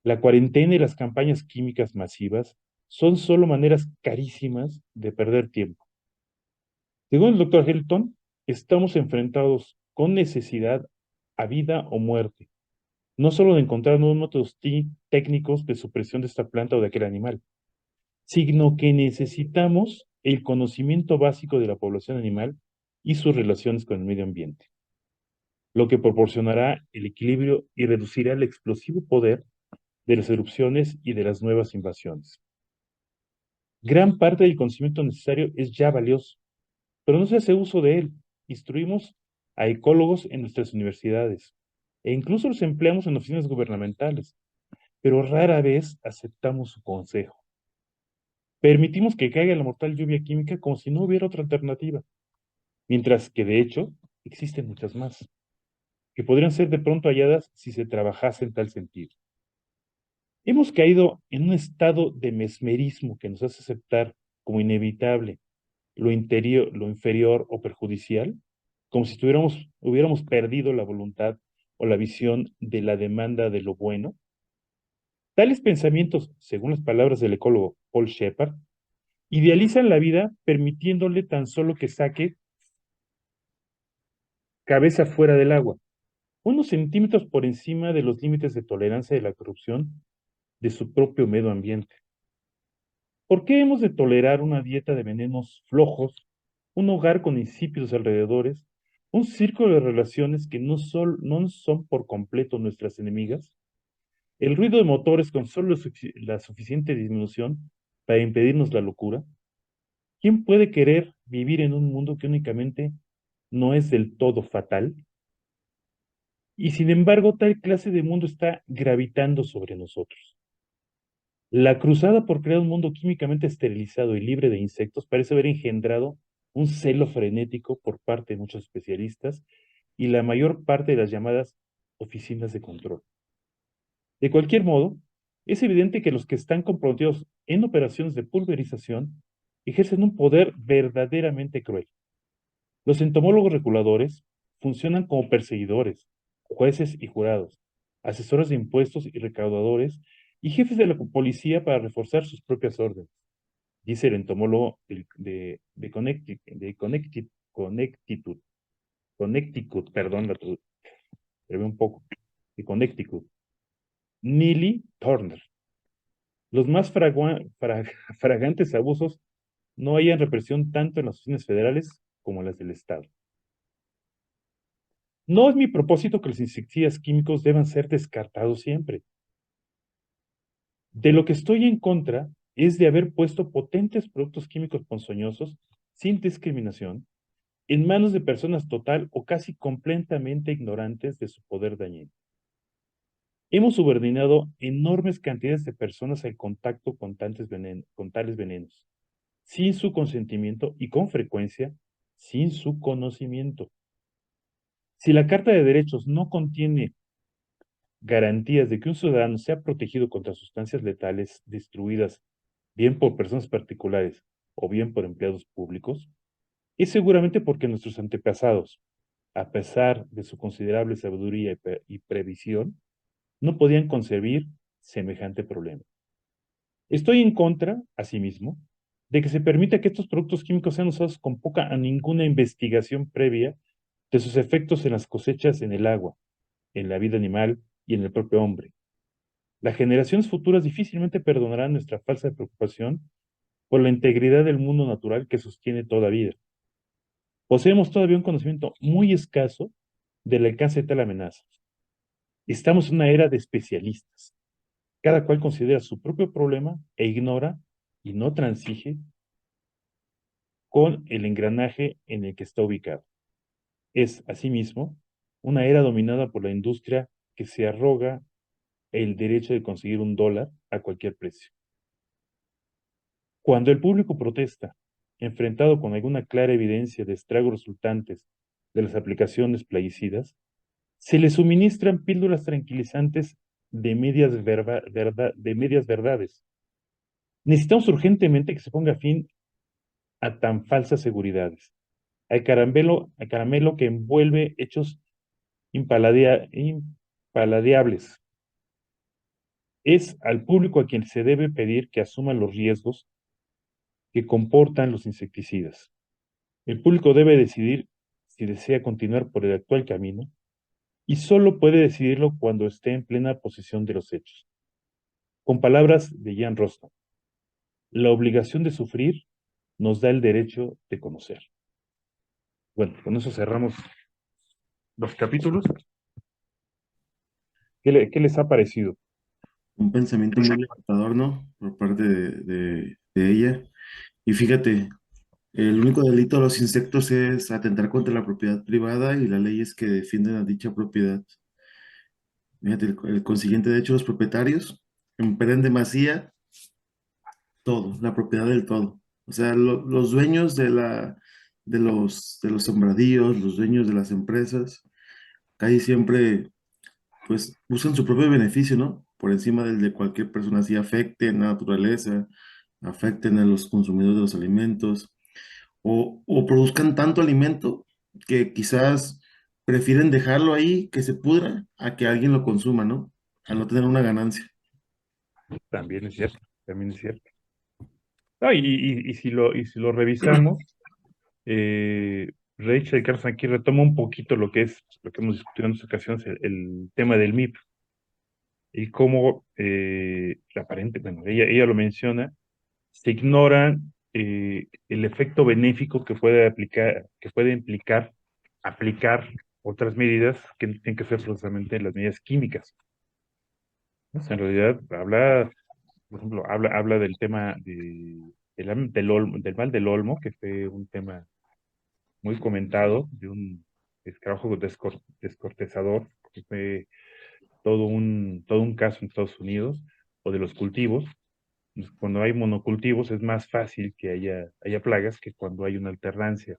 La cuarentena y las campañas químicas masivas son solo maneras carísimas de perder tiempo. Según el doctor Hilton, estamos enfrentados con necesidad a vida o muerte, no solo de encontrar nuevos métodos técnicos de supresión de esta planta o de aquel animal, sino que necesitamos el conocimiento básico de la población animal y sus relaciones con el medio ambiente, lo que proporcionará el equilibrio y reducirá el explosivo poder de las erupciones y de las nuevas invasiones. Gran parte del conocimiento necesario es ya valioso, pero no se hace uso de él. Instruimos a ecólogos en nuestras universidades e incluso los empleamos en oficinas gubernamentales, pero rara vez aceptamos su consejo. Permitimos que caiga la mortal lluvia química como si no hubiera otra alternativa, mientras que de hecho existen muchas más, que podrían ser de pronto halladas si se trabajase en tal sentido. Hemos caído en un estado de mesmerismo que nos hace aceptar como inevitable lo inferior o perjudicial, como si hubiéramos perdido la voluntad o la visión de la demanda de lo bueno. Tales pensamientos, según las palabras del ecólogo Paul Shepard, idealizan la vida permitiéndole tan solo que saque cabeza fuera del agua, unos centímetros por encima de los límites de tolerancia de la corrupción de su propio medio ambiente. ¿Por qué hemos de tolerar una dieta de venenos flojos, un hogar con insípidos alrededores, un círculo de relaciones que no son por completo nuestras enemigas? El ruido de motores con solo la suficiente disminución para impedirnos la locura. ¿Quién puede querer vivir en un mundo que únicamente no es del todo fatal? Y sin embargo, tal clase de mundo está gravitando sobre nosotros. La cruzada por crear un mundo químicamente esterilizado y libre de insectos parece haber engendrado un celo frenético por parte de muchos especialistas y la mayor parte de las llamadas oficinas de control. De cualquier modo, es evidente que los que están comprometidos en operaciones de pulverización ejercen un poder verdaderamente cruel. Los entomólogos reguladores funcionan como perseguidores, jueces y jurados, asesores de impuestos y recaudadores y jefes de la policía para reforzar sus propias órdenes, dice el entomólogo Connecticut, perdón, brevé un poco, de Connecticut, Neely Turner. Los más fragantes abusos no hayan represión tanto en las oficinas federales como en las del Estado. No es mi propósito que los insecticidas químicos deban ser descartados siempre. De lo que estoy en contra es de haber puesto potentes productos químicos ponzoñosos, sin discriminación, en manos de personas total o casi completamente ignorantes de su poder dañino. Hemos subordinado enormes cantidades de personas al contacto con tales venenos, sin su consentimiento y con frecuencia sin su conocimiento. Si la Carta de Derechos no contiene garantías de que un ciudadano sea protegido contra sustancias letales distribuidas bien por personas particulares o bien por empleados públicos, es seguramente porque nuestros antepasados, a pesar de su considerable sabiduría y previsión, no podían concebir semejante problema. Estoy en contra, asimismo, de que se permita que estos productos químicos sean usados con poca a ninguna investigación previa de sus efectos en las cosechas, en el agua, en la vida animal y en el propio hombre. Las generaciones futuras difícilmente perdonarán nuestra falsa preocupación por la integridad del mundo natural que sostiene toda vida. Poseemos todavía un conocimiento muy escaso del alcance de tal amenaza. Estamos en una era de especialistas. Cada cual considera su propio problema e ignora y no transige con el engranaje en el que está ubicado. Es, asimismo, una era dominada por la industria que se arroga el derecho de conseguir un dólar a cualquier precio. Cuando el público protesta, enfrentado con alguna clara evidencia de estragos resultantes de las aplicaciones plaguicidas, se le suministran píldoras tranquilizantes de medias verdades. Necesitamos urgentemente que se ponga fin a tan falsas seguridades, al caramelo que envuelve hechos impaladiables. Es al público a quien se debe pedir que asuma los riesgos que comportan los insecticidas. El público debe decidir si desea continuar por el actual camino y solo puede decidirlo cuando esté en plena posesión de los hechos. Con palabras de Jan Rostam, la obligación de sufrir nos da el derecho de conocer. Bueno, con eso cerramos los capítulos. ¿Qué les ha parecido? Un pensamiento muy levantador, ¿no? Por parte de ella. Y fíjate, el único delito de los insectos es atentar contra la propiedad privada y las leyes que defienden a dicha propiedad. Fíjate, el consiguiente, de hecho, los propietarios emprenden demasía todo, la propiedad del todo. O sea, los dueños de los sembradíos, los dueños de las empresas, casi siempre pues buscan su propio beneficio, ¿no? Por encima del de cualquier persona, así afecten a la naturaleza, afecten a los consumidores de los alimentos, o produzcan tanto alimento que quizás prefieren dejarlo ahí que se pudra a que alguien lo consuma, ¿no? A no tener una ganancia. También es cierto, también es cierto. No, y si lo revisamos, Rachel Carson aquí retoma un poquito lo que es, lo que hemos discutido en otras ocasiones, el tema del MIP y cómo bueno, ella lo menciona, se ignora el efecto benéfico que puede implicar aplicar otras medidas que no tienen que ser precisamente las medidas químicas, ¿no? O sea, en realidad habla, por ejemplo, habla del tema del mal del olmo, que fue un tema muy comentado, de un escarabajo descortezador, que fue todo un caso en Estados Unidos, o de los cultivos. Pues, cuando hay monocultivos es más fácil que haya plagas que cuando hay una alternancia.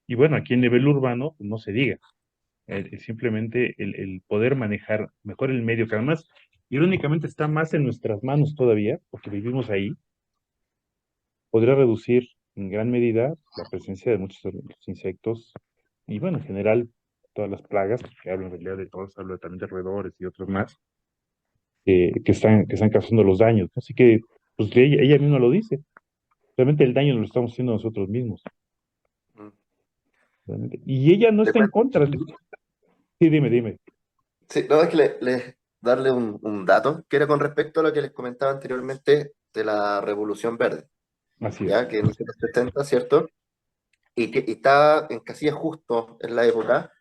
Y bueno, aquí en nivel urbano, pues, no se diga. Simplemente el poder manejar mejor el medio, que además, irónicamente, está más en nuestras manos todavía, porque vivimos ahí, podría reducir en gran medida la presencia de muchos insectos y, bueno, en general, todas las plagas, que hablo en realidad de todos, hablo también de roedores y otros más, que están causando los daños, ¿no? Así que, pues ella misma lo dice, realmente el daño lo estamos haciendo nosotros mismos, Mm. realmente. Y ella no Le está en cuento. contra. Sí, dime. Sí, no, es que darle un dato que era con respecto a lo que les comentaba anteriormente de la Revolución Verde, Así es. ya que inició en los 70, ¿cierto? Y está en casillas justo en la época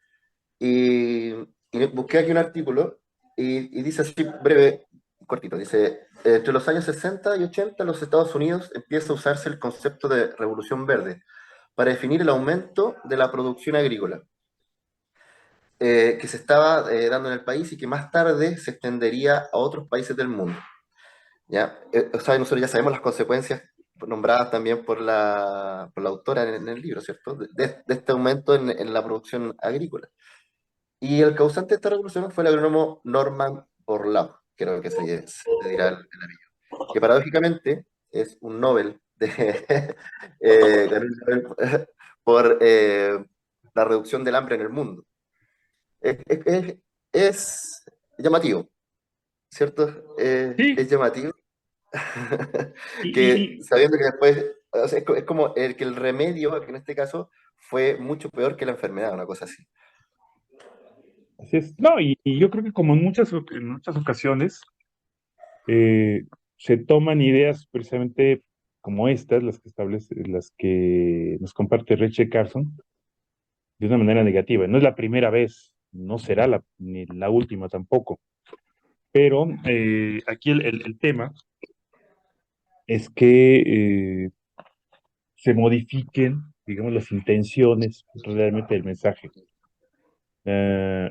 Y, y busqué aquí un artículo y dice así breve, cortito, dice, entre los años 60 y 80 en los Estados Unidos empieza a usarse el concepto de revolución verde para definir el aumento de la producción agrícola que se estaba dando en el país y que más tarde se extendería a otros países del mundo. ¿Ya? O sea, nosotros ya sabemos las consecuencias nombradas también por la autora en el libro, ¿cierto? De este aumento en la producción agrícola. Y el causante de esta revolución fue el agrónomo Norman Borlaug, creo que se dirá el apellido, que paradójicamente es un Nobel ganó el Nobel por la reducción del hambre en el mundo. Es, es- es- es llamativo, ¿cierto? Sí, Es llamativo y, que y- sabiendo que después, o sea, es como que el remedio, que en este caso fue mucho peor que la enfermedad, una cosa así. así es. No, y yo creo que como en muchas ocasiones eh, se toman ideas precisamente como estas, las que nos comparte Rachel Carson, de una manera negativa. No es la primera vez, no será ni la última tampoco. Pero aquí el tema es que se modifiquen, digamos, las intenciones realmente del mensaje. Eh,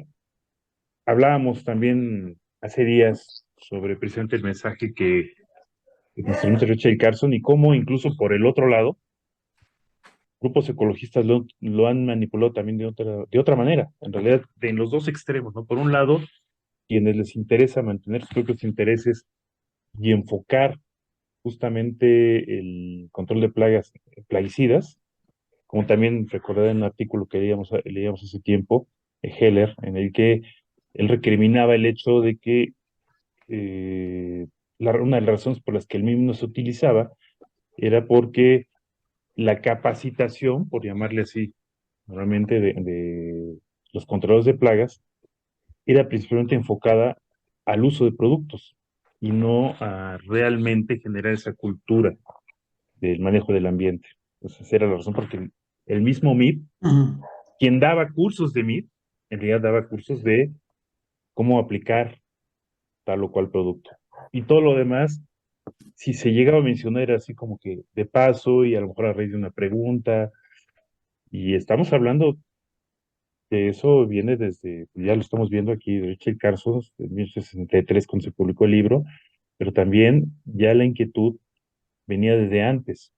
Hablábamos también hace días sobre precisamente el mensaje que nos transmite Rachel Carson y cómo incluso por el otro lado, grupos ecologistas lo han manipulado también de otra manera, en realidad en los dos extremos, ¿no? Por un lado, quienes les interesa mantener sus propios intereses y enfocar justamente el control de plagas plaguicidas, como también recordé en un artículo que leíamos hace tiempo, Heller, en el que él recriminaba el hecho de que una de las razones por las que el mismo no se utilizaba era porque la capacitación, por llamarle así, normalmente de los controladores de plagas, era principalmente enfocada al uso de productos y no a realmente generar esa cultura del manejo del ambiente. Entonces, era la razón porque el mismo MIP, Ujú. quien daba cursos de MIP, en realidad daba cursos de cómo aplicar tal o cual producto. Y todo lo demás, si se llegaba a mencionar, era así como que de paso y a lo mejor a raíz de una pregunta. Y estamos hablando que eso viene desde, ya lo estamos viendo aquí, de Richard Carson, en 1963, cuando se publicó el libro, pero también ya la inquietud venía desde antes.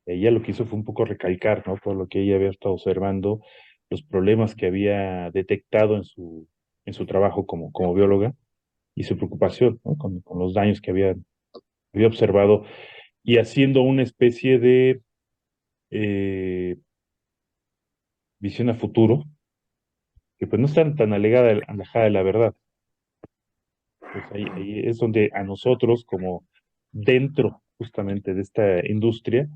Ella lo que hizo fue un poco recalcar, ¿no? Todo lo que ella había estado observando, los problemas que había detectado en su trabajo como bióloga y su preocupación, ¿no? Con los daños que había observado y haciendo una especie de eh, visión a futuro, que pues no está tan alejada de la verdad. Pues ahí es donde a nosotros, como dentro justamente de esta industria,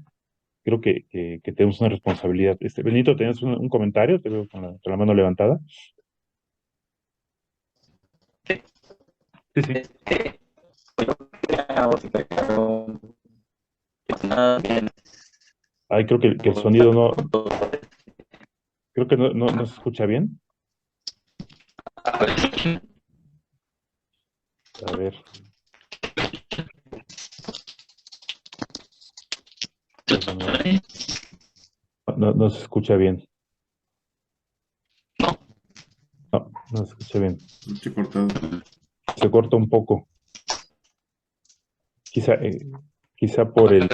creo que tenemos una responsabilidad. Benito, ¿tenías un comentario? Te veo con la mano levantada. Sí, sí. Ay, creo que el sonido creo que no se escucha bien. A ver, creo que no se escucha bien. No se escucha bien. Estoy cortado. Se corta un poco. Quizá, quizá por el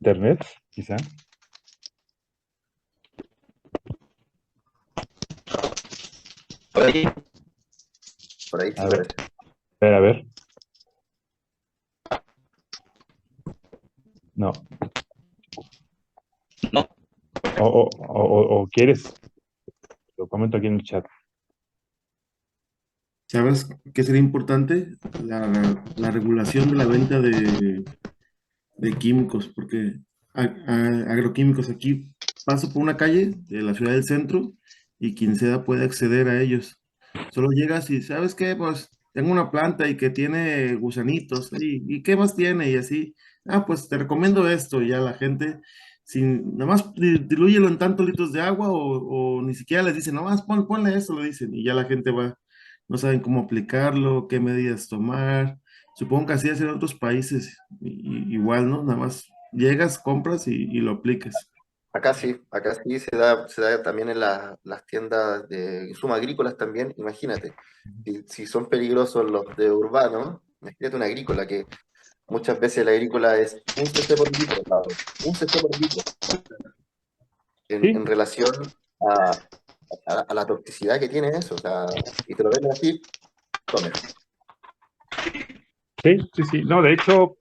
internet, quizá. Por ahí A sí ver, parece. a ver. No. O quieres, lo comento aquí en el chat. ¿Sabes qué sería importante? La regulación de la venta de químicos, porque agroquímicos aquí paso por una calle de la ciudad del centro y quien sea puede acceder a ellos. Solo llegas y, ¿sabes qué? Pues tengo una planta y que tiene gusanitos, ¿y qué más tiene? Y así, ah, pues te recomiendo esto, y ya la gente sin, nada más dilúyelo en tantos litros de agua o ni siquiera les dicen, nada más ponle esto, lo dicen, y ya la gente va, no saben cómo aplicarlo, qué medidas tomar. Supongo que así es en otros países, igual, ¿no? Nada más llegas, compras y lo aplicas. Acá sí se da también en las tiendas de insumos agrícolas también, imagínate. Si son peligrosos los de urbano, imagínate una agrícola que muchas veces la agrícola es un cc por litro, claro, un cc por litro, Sí, en relación a la toxicidad que tiene eso, o sea, y te lo venden así, tome. sí, sí, sí. No, de hecho,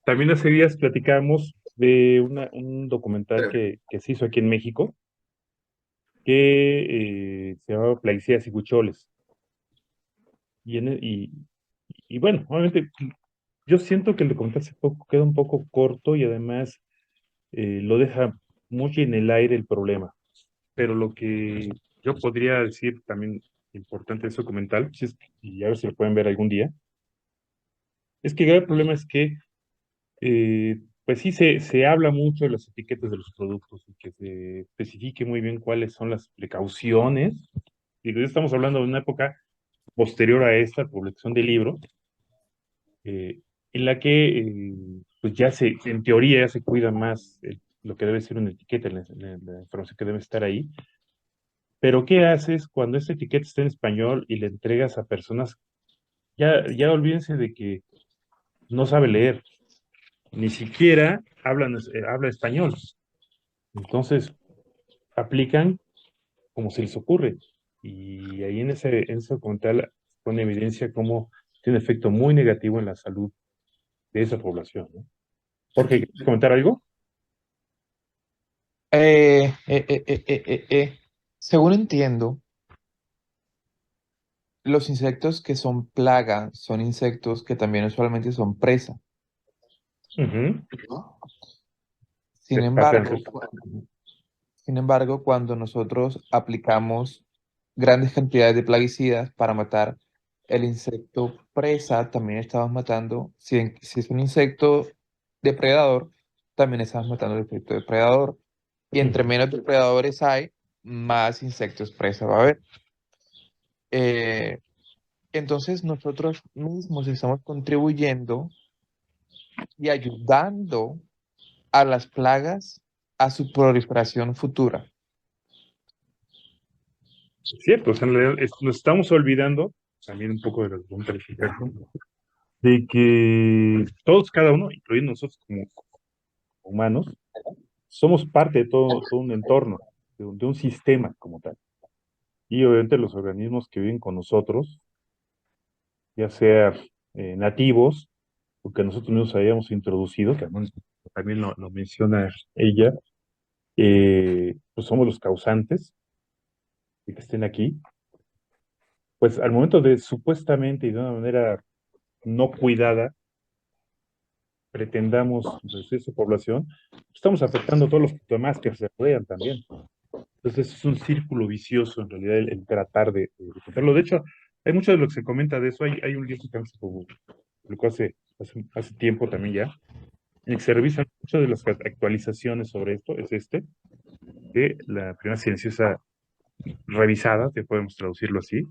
también hace días platicamos de un documental Espérame. que se hizo aquí en México, que se llamaba Plaguicidas y Huicholes. Y, y bueno, obviamente yo siento que el documental queda un poco corto y además lo deja muy en el aire el problema. Pero lo que yo podría decir también importante de ese documental, y a ver si lo pueden ver algún día, es que el gran problema es que pues sí, se habla mucho de las etiquetas de los productos y que se especifique muy bien cuáles son las precauciones. Digo, ya estamos hablando de una época posterior a esta publicación del libro, en la que pues ya en teoría ya se cuida más lo que debe ser una etiqueta, la información que debe estar ahí. Pero ¿qué haces cuando esta etiqueta está en español y le entregas a personas? Ya olvídense de que no sabe leer, ni siquiera habla español. Entonces, aplican como se les ocurre. Y ahí en ese documental pone en evidencia cómo tiene un efecto muy negativo en la salud de esa población, ¿no? Jorge, ¿quieres comentar algo? Eh, eh, eh, eh, eh, eh, eh. Según entiendo, los insectos que son plaga son insectos que también usualmente son presa. Ujú. Sin Pasan embargo, sus- sin embargo, cuando nosotros aplicamos grandes cantidades de plaguicidas para matar el insecto presa, también estamos matando, si es un insecto depredador, también estamos matando el insecto depredador. Y entre Ujú. menos depredadores hay, más insectos presa va a haber. Eh, entonces nosotros mismos estamos contribuyendo y ayudando a las plagas a su proliferación futura. Es cierto, o sea, en realidad nos estamos olvidando también un poco de la pregunta de Chicago, de que todos, cada uno, incluyendo nosotros como humanos, somos parte de todo un entorno, de un sistema como tal. Y obviamente los organismos que viven con nosotros, ya sea nativos, o que nosotros mismos hayamos introducido, que también lo menciona ella, pues somos los causantes de que estén aquí, pues al momento de supuestamente y de una manera no cuidada, pretendamos reducir su población, estamos afectando a todos los demás que se rodean también. Entonces es un círculo vicioso en realidad el tratar de contarlo. De hecho, hay mucho de lo que se comenta de eso. Hay un libro que se publicó hace tiempo también ya, en el que se revisan muchas de las actualizaciones sobre esto. Es que la primera cienciosa revisada, que podemos traducirlo así,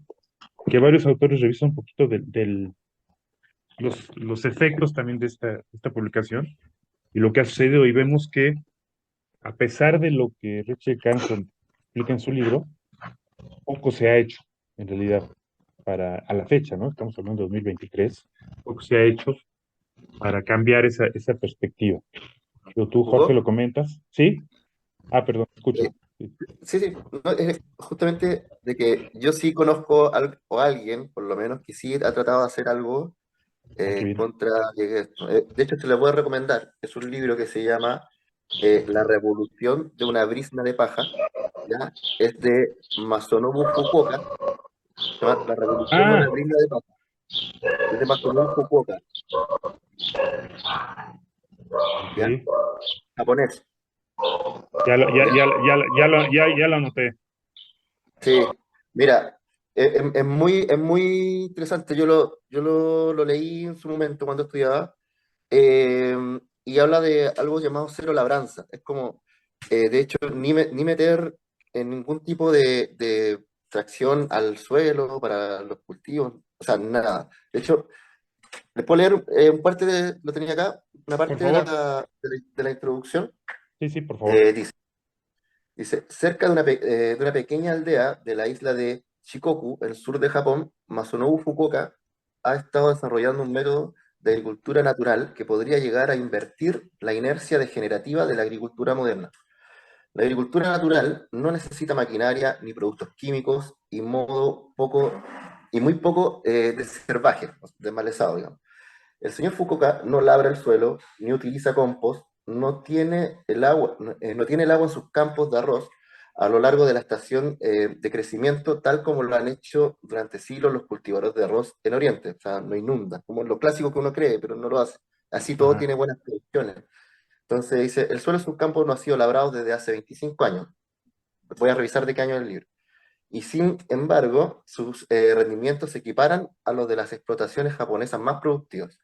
que varios autores revisan un poquito los efectos también de esta publicación y lo que ha sucedido. Y vemos que, a pesar de lo que Rachel Carson explica en su libro, poco se ha hecho en realidad a la fecha, ¿no? Estamos hablando de 2023, poco se ha hecho para cambiar esa perspectiva. Pero tú, Jorge, lo Hugo, comentas, ¿sí? Ah, perdón, escucho. eh, Sí, sí, sí, no, es justamente de que yo sí conozco o alguien, por lo menos, que sí ha tratado de hacer algo ah, qué en bien. contra de esto. De hecho, te lo voy a recomendar. Es un libro que se llama La revolución de una brisna de paja, ¿ya? Es de Masanobu Fukuoka, se llama La revolución de una Ah, brisna de paja. Es de Masanobu Fukuoka, ok. ¿ya? Japonés, ¿ya? Ya lo anoté. Sí, mira, es muy interesante. Lo leí en su momento cuando estudiaba, y habla de algo llamado cero labranza. Es como de hecho, ni meter en ningún tipo de tracción al suelo para los cultivos, o sea, nada. De hecho, les puedo leer un parte lo tenía acá, una Por parte favor. de la introducción. Sí, sí, por favor. Dice, cerca de una pequeña aldea de la isla de Shikoku, el sur de Japón, Masanobu Fukuoka ha estado desarrollando un método de agricultura natural que podría llegar a invertir la inercia degenerativa de la agricultura moderna. La agricultura natural no necesita maquinaria ni productos químicos y muy poco de cervaje, desmalezado, digamos. El señor Fukuoka no labra el suelo, ni utiliza compost, no tiene el agua en sus campos de arroz a lo largo de la estación de crecimiento, tal como lo han hecho durante siglos los cultivadores de arroz en Oriente. O sea, no inunda, como lo clásico que uno cree, pero no lo hace. Así todo Ajá. tiene buenas producciones. Entonces dice, el suelo de sus campos no ha sido labrado desde hace 25 años. Voy a revisar de qué año es el libro. Y sin embargo, sus rendimientos se equiparan a los de las explotaciones japonesas más productivas.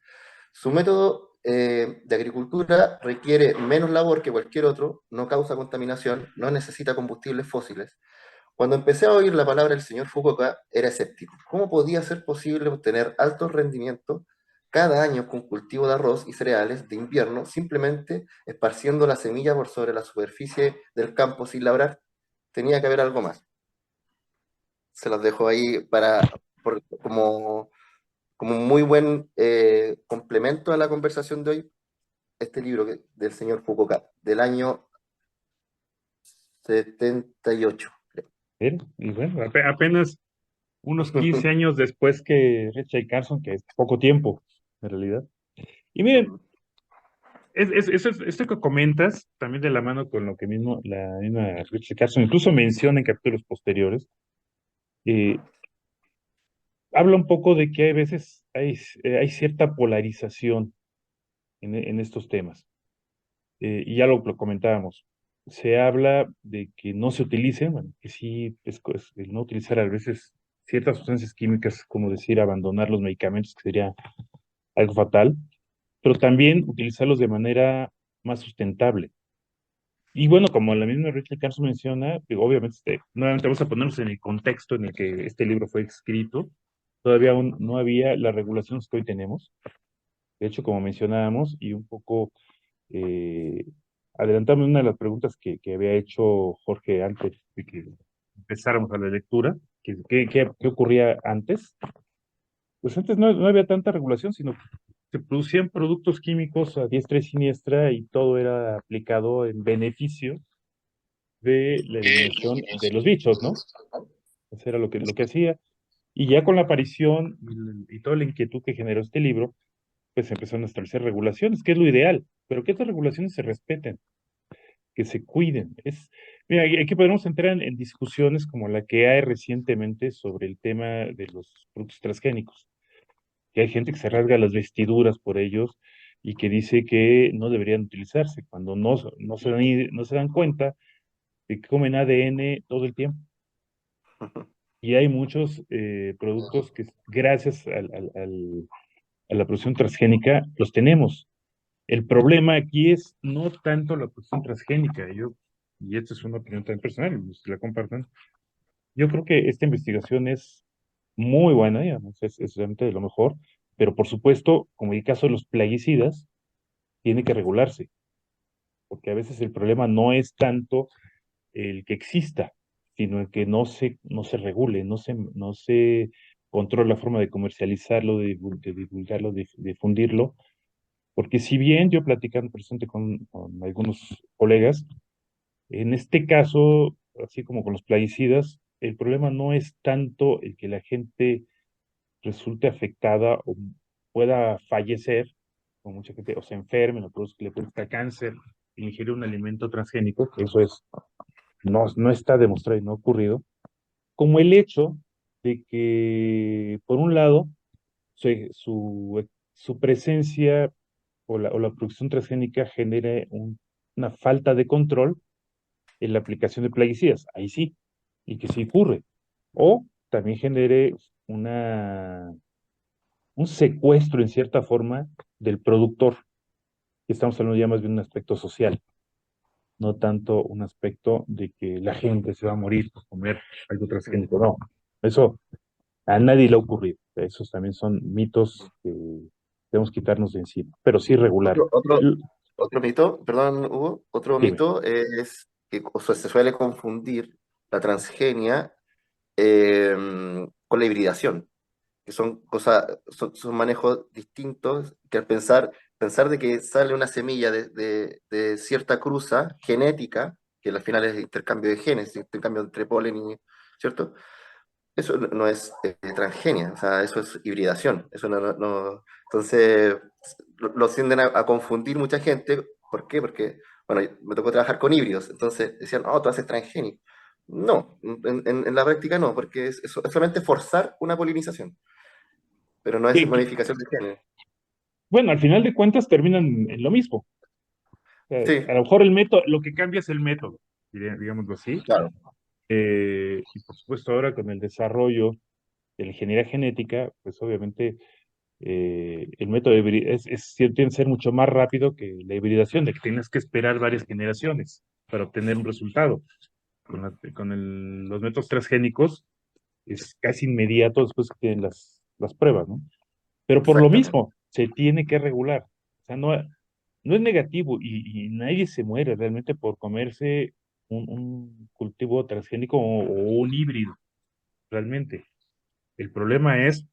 Su método de agricultura requiere menos labor que cualquier otro, no causa contaminación, no necesita combustibles fósiles. Cuando empecé a oír la palabra del señor Fukuoka, era escéptico. ¿Cómo podía ser posible obtener altos rendimientos cada año con cultivo de arroz y cereales de invierno, simplemente esparciendo la semilla por sobre la superficie del campo sin labrar? Tenía que haber algo más. Se los dejo ahí como un muy buen complemento a la conversación de hoy, este libro del señor Fukuoka, del año 78. Bien, y bueno, apenas unos 15 años después que Richard Carson, que es poco tiempo, en realidad. Y miren, esto que comentas, también de la mano con lo que mismo la misma Richard Carson incluso menciona en capítulos posteriores, eh, habla un poco de que hay veces hay cierta polarización en estos temas. Y ya lo comentábamos. Se habla de que no se utilicen, bueno, que sí, el no utilizar a veces ciertas sustancias químicas, como decir, abandonar los medicamentos, que sería algo fatal, pero también utilizarlos de manera más sustentable. Y bueno, como la misma Richard Carson menciona, digo, obviamente, nuevamente vamos a ponernos en el contexto en el que este libro fue escrito, todavía aún no había las regulaciones que hoy tenemos. De hecho, como mencionábamos, y un poco eh, adelantando una de las preguntas que había hecho Jorge antes de que empezáramos a la lectura, ¿qué ocurría antes? Pues antes no había tanta regulación, sino que se producían productos químicos a diestra y siniestra y todo era aplicado en beneficio de la eliminación de los bichos, ¿no? Eso era lo que hacía. Y ya con la aparición y toda la inquietud que generó este libro, pues empezaron a establecer regulaciones, que es lo ideal, pero que estas regulaciones se respeten, que se cuiden. Mira, aquí podemos entrar en discusiones como la que hay recientemente sobre el tema de los productos transgénicos, que hay gente que se rasga las vestiduras por ellos y que dice que no deberían utilizarse, cuando no se dan cuenta de que comen ADN todo el tiempo. Y hay muchos productos que gracias a la producción transgénica los tenemos. El problema aquí es no tanto la producción transgénica, y esta es una opinión tan personal, si la compartan. Yo creo que esta investigación es muy buena, digamos, es realmente de lo mejor, pero por supuesto, como el caso de los plaguicidas, tiene que regularse, porque a veces el problema no es tanto el que exista, sino el que no se regule, no se controla la forma de comercializarlo, de divulgarlo, de difundirlo. Porque si bien yo platicando presente con algunos colegas, en este caso, así como con los plaguicidas, el problema no es tanto el que la gente resulte afectada o pueda fallecer, o mucha gente, o se enferme, o le produzca cáncer, e ingiere un alimento transgénico, que eso no está demostrado y no ha ocurrido, como el hecho de que, por un lado, su presencia o la producción transgénica genere una falta de control en la aplicación de plaguicidas, ahí sí, y que sí ocurre. O también genere un secuestro en cierta forma del productor, que estamos hablando ya más bien de un aspecto social. no tanto un aspecto de que la gente se va a morir por comer algo transgénico. No, eso a nadie le ha ocurrido. Esos también son mitos que debemos quitarnos de encima, pero sí regular. Otro, otro, L- otro mito, perdón, Hugo, otro Dime. mito es que o sea, se suele confundir la transgenia eh, con la hibridación, que son cosas, son manejos distintos que al pensar de que sale una semilla de cierta cruza genética, que al final es intercambio de genes, intercambio entre polen y, ¿cierto? Eso no es transgenia, o sea, eso es hibridación. Eso entonces, lo tienden a confundir mucha gente. ¿Por qué? Porque, bueno, me tocó trabajar con híbridos, entonces decían, oh, tú haces transgénico. No, en la práctica no, porque es solamente forzar una polinización, pero no es Que, modificación de género. bueno, al final de cuentas terminan en lo mismo. A Sí, lo mejor el método, lo que cambia es el método, digámoslo así. claro, Y por supuesto ahora con el desarrollo de la ingeniería genética, pues obviamente el método tiene que ser mucho más rápido que la hibridación, de que tienes que esperar varias generaciones para obtener un resultado. Los métodos transgénicos es casi inmediato después que tienen las pruebas, ¿no? Pero por lo exactamente. mismo, se tiene que regular. O sea, no es negativo y nadie se muere realmente por comerse un cultivo transgénico o un híbrido, realmente. El problema es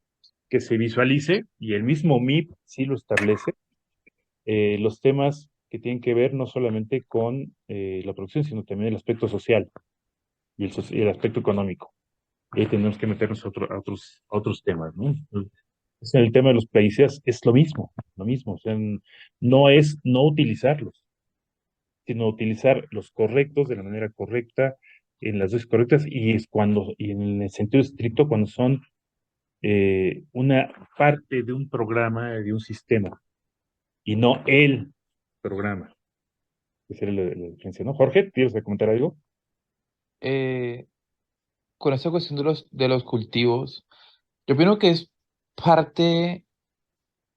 que se visualice, y el mismo MIP sí lo establece, los temas que tienen que ver no solamente con la producción, sino también el aspecto social y el aspecto económico. Y ahí tenemos que meternos a otros temas, ¿no? En el tema de los plaguicidas es lo mismo, o sea, no es no utilizarlos, sino utilizar los correctos de la manera correcta, en las dosis correctas, y en el sentido estricto cuando son una parte de un programa, de un sistema, y no el programa. Esa era la diferencia, ¿no? Jorge, ¿quieres comentar algo? Eh, con esta cuestión de los cultivos, yo opino que es parte,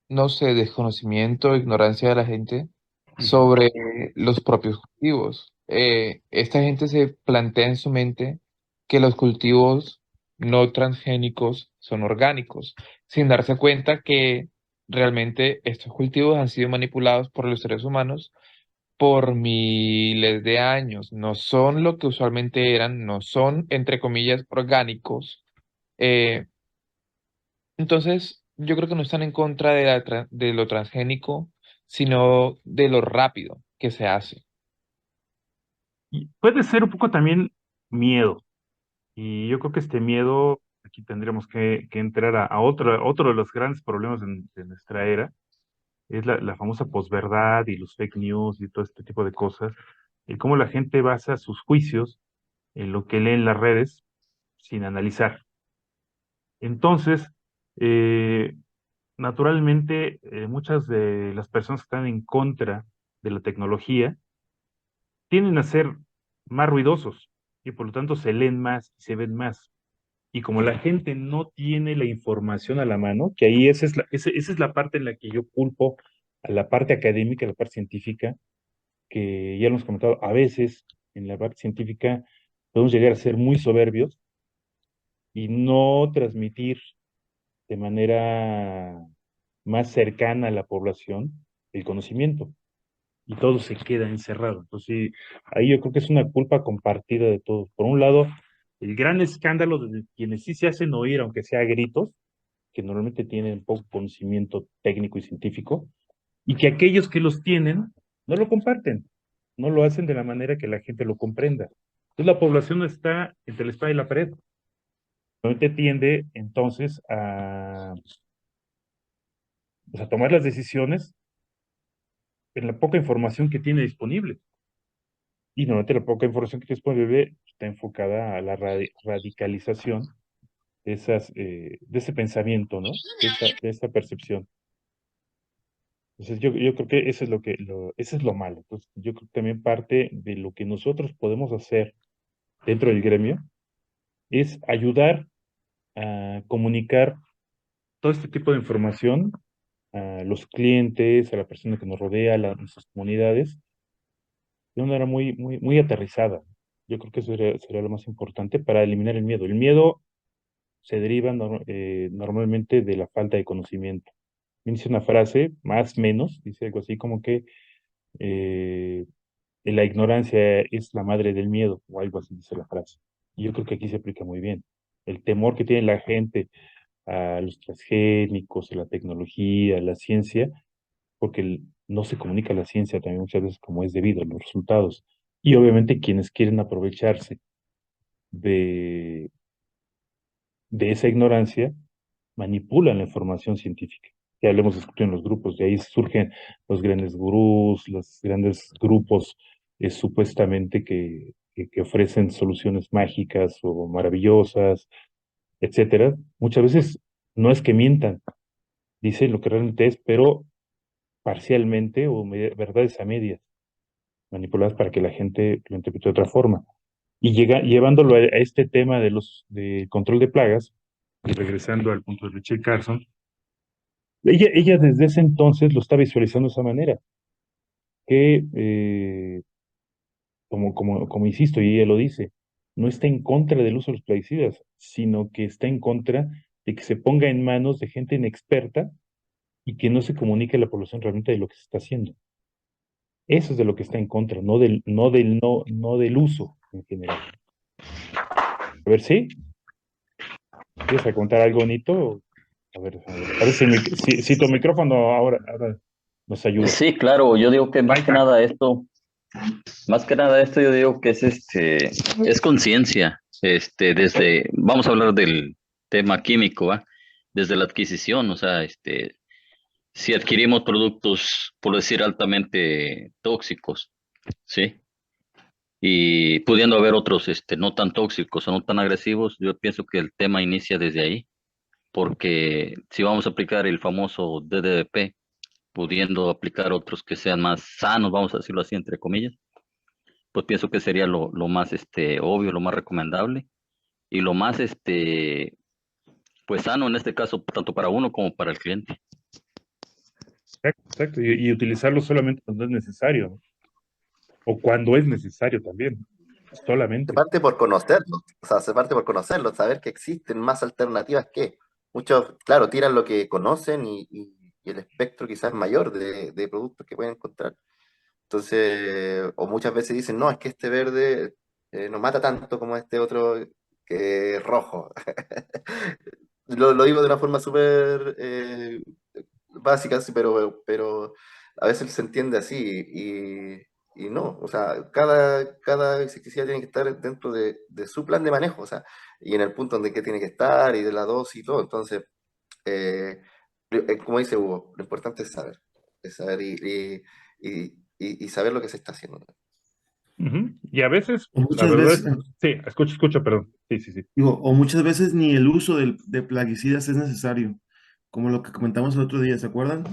no sé, desconocimiento, ignorancia de la gente Ujú. sobre los propios cultivos. Esta gente se plantea en su mente que los cultivos no transgénicos son orgánicos, sin darse cuenta que realmente estos cultivos han sido manipulados por los seres humanos por miles de años. No son lo que usualmente eran, no son, entre comillas, orgánicos. Eh, entonces, yo creo que no están en contra de, de lo transgénico, sino de lo rápido que se hace. Y puede ser un poco también miedo. Y yo creo que este miedo, aquí tendríamos que entrar a otro de los grandes problemas de nuestra era, es la famosa posverdad y los fake news y todo este tipo de cosas, y cómo la gente basa sus juicios en lo que lee en las redes sin analizar. Entonces, eh, naturalmente, muchas de las personas que están en contra de la tecnología tienden a ser más ruidosos y por lo tanto se leen más y se ven más. Y como la gente no tiene la información a la mano, que ahí esa es la parte en la que yo culpo a la parte académica, a la parte científica, que ya lo hemos comentado, a veces en la parte científica podemos llegar a ser muy soberbios y no transmitir de manera más cercana a la población el conocimiento y todo se queda encerrado. Entonces, sí, ahí yo creo que es una culpa compartida de todos. Por un lado, el gran escándalo de quienes sí se hacen oír, aunque sea a gritos, que normalmente tienen poco conocimiento técnico y científico, y que aquellos que los tienen no lo comparten, no lo hacen de la manera que la gente lo comprenda. Entonces la población está entre la espada y la pared. Normalmente tiende entonces pues, a tomar las decisiones en la poca información que tiene disponible. Y normalmente la poca información que tiene disponible está enfocada a la radicalización de ese pensamiento, ¿no? De esa percepción. Entonces yo creo que eso es eso es lo malo. Entonces yo creo que también parte de lo que nosotros podemos hacer dentro del gremio es ayudar a comunicar todo este tipo de información a los clientes, a la persona que nos rodea, a nuestras comunidades, de una manera muy aterrizada. Yo creo que eso sería lo más importante para eliminar el miedo. El miedo se deriva normalmente de la falta de conocimiento. Dice una frase, más menos, dice algo así como que eh, la ignorancia es la madre del miedo, o algo así dice la frase. Y yo creo que aquí se aplica muy bien. El temor que tiene la gente a los transgénicos, a la tecnología, a la ciencia, porque no se comunica la ciencia también muchas veces como es debido, los resultados. Y obviamente quienes quieren aprovecharse de, de esa ignorancia manipulan la información científica. Ya lo hemos discutido en los grupos, de ahí surgen los grandes gurús, los grandes grupos supuestamente que ofrecen soluciones mágicas o maravillosas, etcétera. Muchas veces no es que mientan, dicen lo que realmente es, pero parcialmente o verdades a medias, manipuladas para que la gente lo interprete de otra forma. Y llevándolo a este tema de control de plagas, y regresando al punto de Rachel Carson, ella desde ese entonces lo está visualizando de esa manera, que, como insisto, y ella lo dice, no está en contra del uso de los plaguicidas, sino que está en contra de que se ponga en manos de gente inexperta y que no se comunique a la población realmente de lo que se está haciendo. Eso es de lo que está en contra, no del uso en general. A ver, ¿sí? ¿Quieres a contar algo bonito? A ver si tu micrófono ahora nos ayuda. Sí, claro, yo digo que Ahí está. más que nada esto yo digo que es conciencia, vamos a hablar del tema químico, ¿va? Desde la adquisición, o sea, si adquirimos productos, por decir, altamente tóxicos, ¿sí? Y pudiendo haber otros, no tan tóxicos o no tan agresivos, yo pienso que el tema inicia desde ahí, porque si vamos a aplicar el famoso DDP, pudiendo aplicar otros que sean más sanos, vamos a decirlo así, entre comillas, pues pienso que sería lo más obvio, lo más recomendable y lo más pues sano en este caso, tanto para uno como para el cliente. Exacto, exacto. Y utilizarlo solamente cuando es necesario, ¿no? O cuando es necesario también, Se solamente. parte por conocerlo, o sea, se parte por conocerlo, saber que existen más alternativas que. Muchos, claro, tiran lo que conocen y el espectro quizás mayor de productos que pueden encontrar. Entonces, o muchas veces dicen, no, es que este verde no mata tanto como este otro que es rojo. Lo digo de una forma súper básica, sí, pero a veces se entiende así y no, o sea, cada insecticida tiene que estar dentro de su plan de manejo, o sea, y en el punto donde que tiene que estar y de la dosis y todo. Entonces, eh, como dice Hugo, lo importante es saber y saber lo que se está haciendo. Ujú. Y a veces, O la muchas verdad, veces, sí, escucha, perdón. Sí, sí, sí. digo, o muchas veces ni el uso de plaguicidas es necesario, como lo que comentamos el otro día, ¿se acuerdan?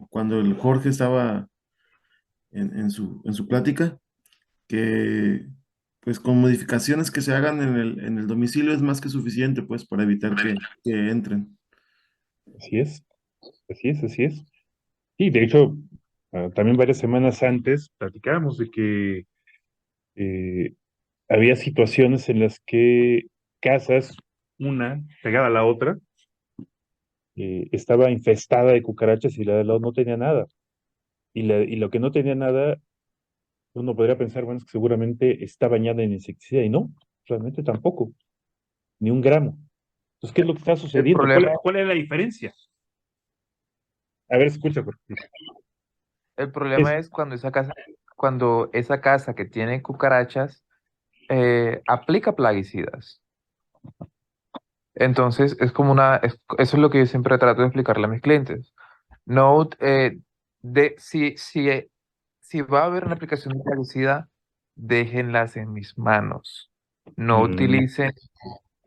Cuando el Jorge estaba en su plática, que pues con modificaciones que se hagan en el domicilio es más que suficiente, pues, para evitar que entren. Así es, así es, así es. Y de hecho, también varias semanas antes platicábamos de que eh, había situaciones en las que casas, una pegada a la otra, estaba infestada de cucarachas y la de al lado no tenía nada. Y lo que no tenía nada, uno podría pensar, bueno, es que seguramente está bañada en insecticida y no, realmente tampoco, ni un gramo. Entonces, ¿qué es lo que está El sucediendo? problema, ¿Cuál es la diferencia? A ver, escucha, Jorge. el Es, problema es cuando esa casa que tiene cucarachas aplica plaguicidas. Entonces, eso es lo que yo siempre trato de explicarle a mis clientes. No, si va a haber una aplicación de plaguicida, déjenlas en mis manos. No mm, utilicen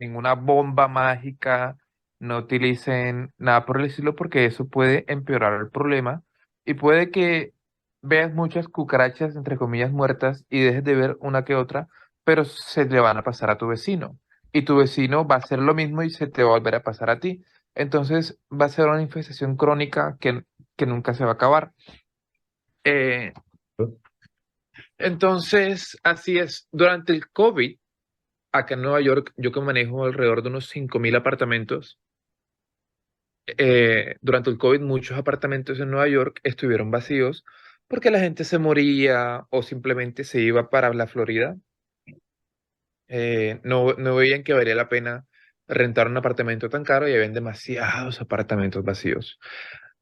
ninguna bomba mágica, no utilicen nada por el estilo, porque eso puede empeorar el problema y puede que veas muchas cucarachas, entre comillas, muertas y dejes de ver una que otra, pero se le van a pasar a tu vecino y tu vecino va a hacer lo mismo y se te va a volver a pasar a ti. Entonces va a ser una infestación crónica que nunca se va a acabar. Eh, Entonces, así es. Durante el COVID, acá en Nueva York, yo que manejo alrededor de unos 5.000 apartamentos, durante el COVID muchos apartamentos en Nueva York estuvieron vacíos porque la gente se moría o simplemente se iba para la Florida. No veían que valía la pena rentar un apartamento tan caro y habían demasiados apartamentos vacíos.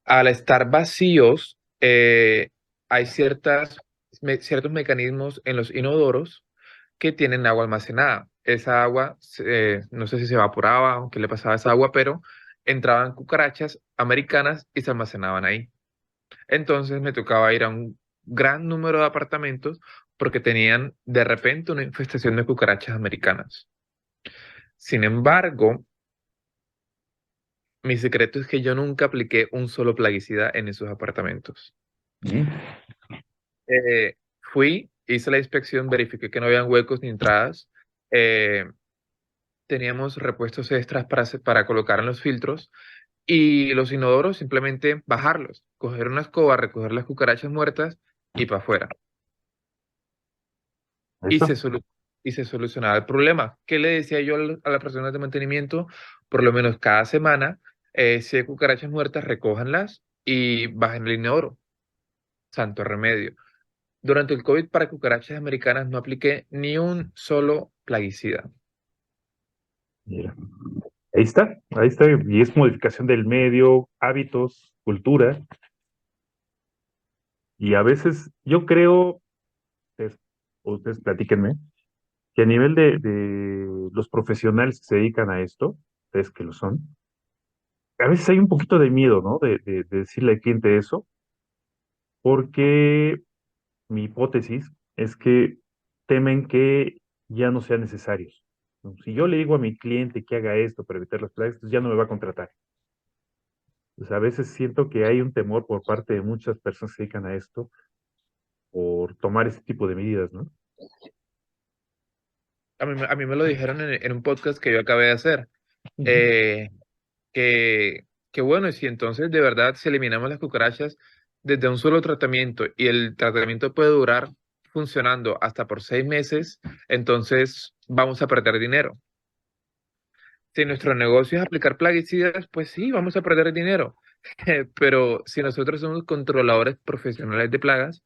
Al estar vacíos, hay ciertos mecanismos en los inodoros que tienen agua almacenada. Esa agua, no sé si se evaporaba o qué le pasaba a esa agua, pero entraban cucarachas americanas y se almacenaban ahí. Entonces me tocaba ir a un gran número de apartamentos porque tenían de repente una infestación de cucarachas americanas. Sin embargo, mi secreto es que yo nunca apliqué un solo plaguicida en esos apartamentos. Ujú. Fui, hice la inspección, verifiqué que no habían huecos ni entradas. eh, Teníamos repuestos extras para colocar en los filtros y los inodoros simplemente bajarlos, coger una escoba, recoger las cucarachas muertas y para afuera. Y ¿Listo? y se solucionaba el problema. ¿Qué le decía yo a las personas de mantenimiento? Por lo menos cada semana, si hay cucarachas muertas, recójanlas y bajen el inodoro. Santo remedio. Durante el COVID para cucarachas americanas no apliqué ni un solo plaguicida. Mira. Ahí está, y es modificación del medio, hábitos, cultura, y a veces yo creo, ustedes, ustedes platíquenme, que a nivel de los profesionales que se dedican a esto, ustedes que lo son, a veces hay un poquito de miedo, ¿no? De decirle al cliente eso, porque mi hipótesis es que temen que ya no sean necesarios. ¿No? Si yo le digo a mi cliente que haga esto para evitar las plagas, pues ya no me va a contratar. Pues a veces siento que hay un temor por parte de muchas personas que se dedican a esto por tomar ese tipo de medidas, ¿no? A mí me lo dijeron en un podcast que yo acabé de hacer. Ujú. eh, que bueno, y si entonces de verdad si eliminamos las cucarachas desde un solo tratamiento y el tratamiento puede durar funcionando hasta por 6 meses, entonces vamos a perder dinero. Si nuestro negocio es aplicar plaguicidas, pues sí, vamos a perder dinero. Pero si nosotros somos controladores profesionales de plagas,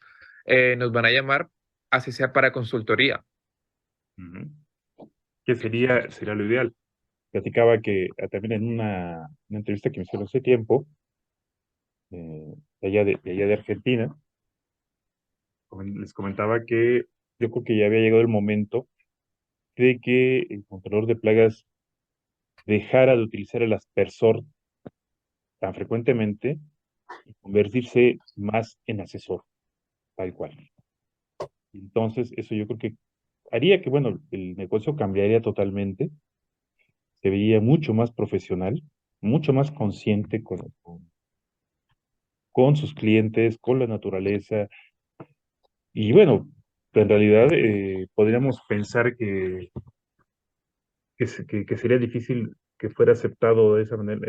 nos van a llamar, así sea para consultoría. Ujú. ¿Qué sería lo ideal? Platicaba que también en una entrevista que me hicieron hace tiempo, de allá de Argentina, les comentaba que yo creo que ya había llegado el momento de que el controlador de plagas dejara de utilizar el aspersor tan frecuentemente y convertirse más en asesor, tal cual. Entonces, eso yo creo que haría que, bueno, el negocio cambiaría totalmente, se vería mucho más profesional, mucho más consciente con sus clientes, con la naturaleza. Y bueno, en realidad podríamos pensar que sería difícil que fuera aceptado de esa manera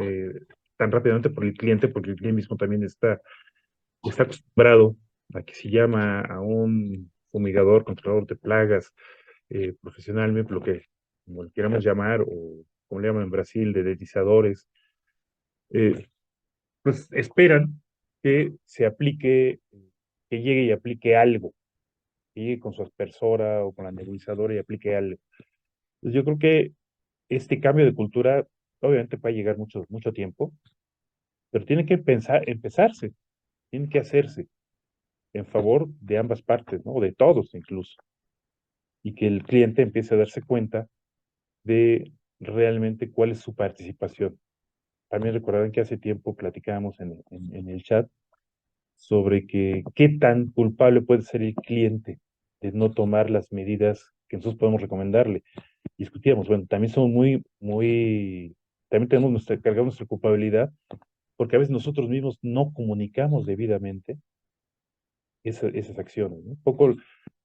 tan rápidamente por el cliente, porque el cliente mismo también está acostumbrado a que si llama a un fumigador, controlador de plagas, profesionalmente, como le queramos llamar, o como le llaman en Brasil, de deslizadores, eh, pues esperan que se aplique, que llegue y aplique algo, que llegue con su aspersora o con la nebulizadora y aplique algo. Entonces yo creo que este cambio de cultura obviamente va a llegar mucho tiempo, pero tiene que empezarse, tiene que hacerse en favor de ambas partes, ¿no? De todos incluso, y que el cliente empiece a darse cuenta de realmente cuál es su participación. También recordarán que hace tiempo platicábamos en el chat sobre que qué tan culpable puede ser el cliente de no tomar las medidas que nosotros podemos recomendarle. Discutíamos, bueno, también somos también cargamos nuestra culpabilidad, porque a veces nosotros mismos no comunicamos debidamente esas acciones, ¿no? Un poco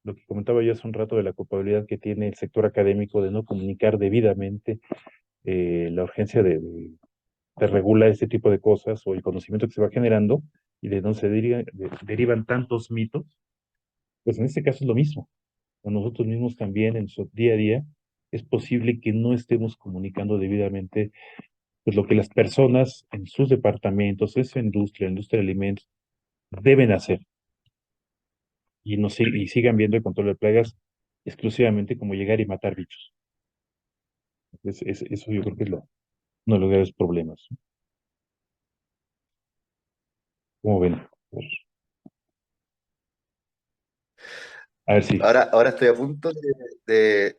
lo que comentaba yo hace un rato de la culpabilidad que tiene el sector académico de no comunicar debidamente la urgencia de regular este tipo de cosas o el conocimiento que se va generando y de donde derivan tantos mitos Pues en este caso es lo mismo. Con nosotros mismos también en su día a día es posible que no estemos comunicando debidamente pues, lo que las personas en sus departamentos, en su industria, la industria de alimentos, deben hacer y, no, y sigan viendo el control de plagas exclusivamente como llegar y matar bichos. Eso yo creo que es uno de los graves problemas. ¿Cómo ven? A ver si. Ahora estoy a punto de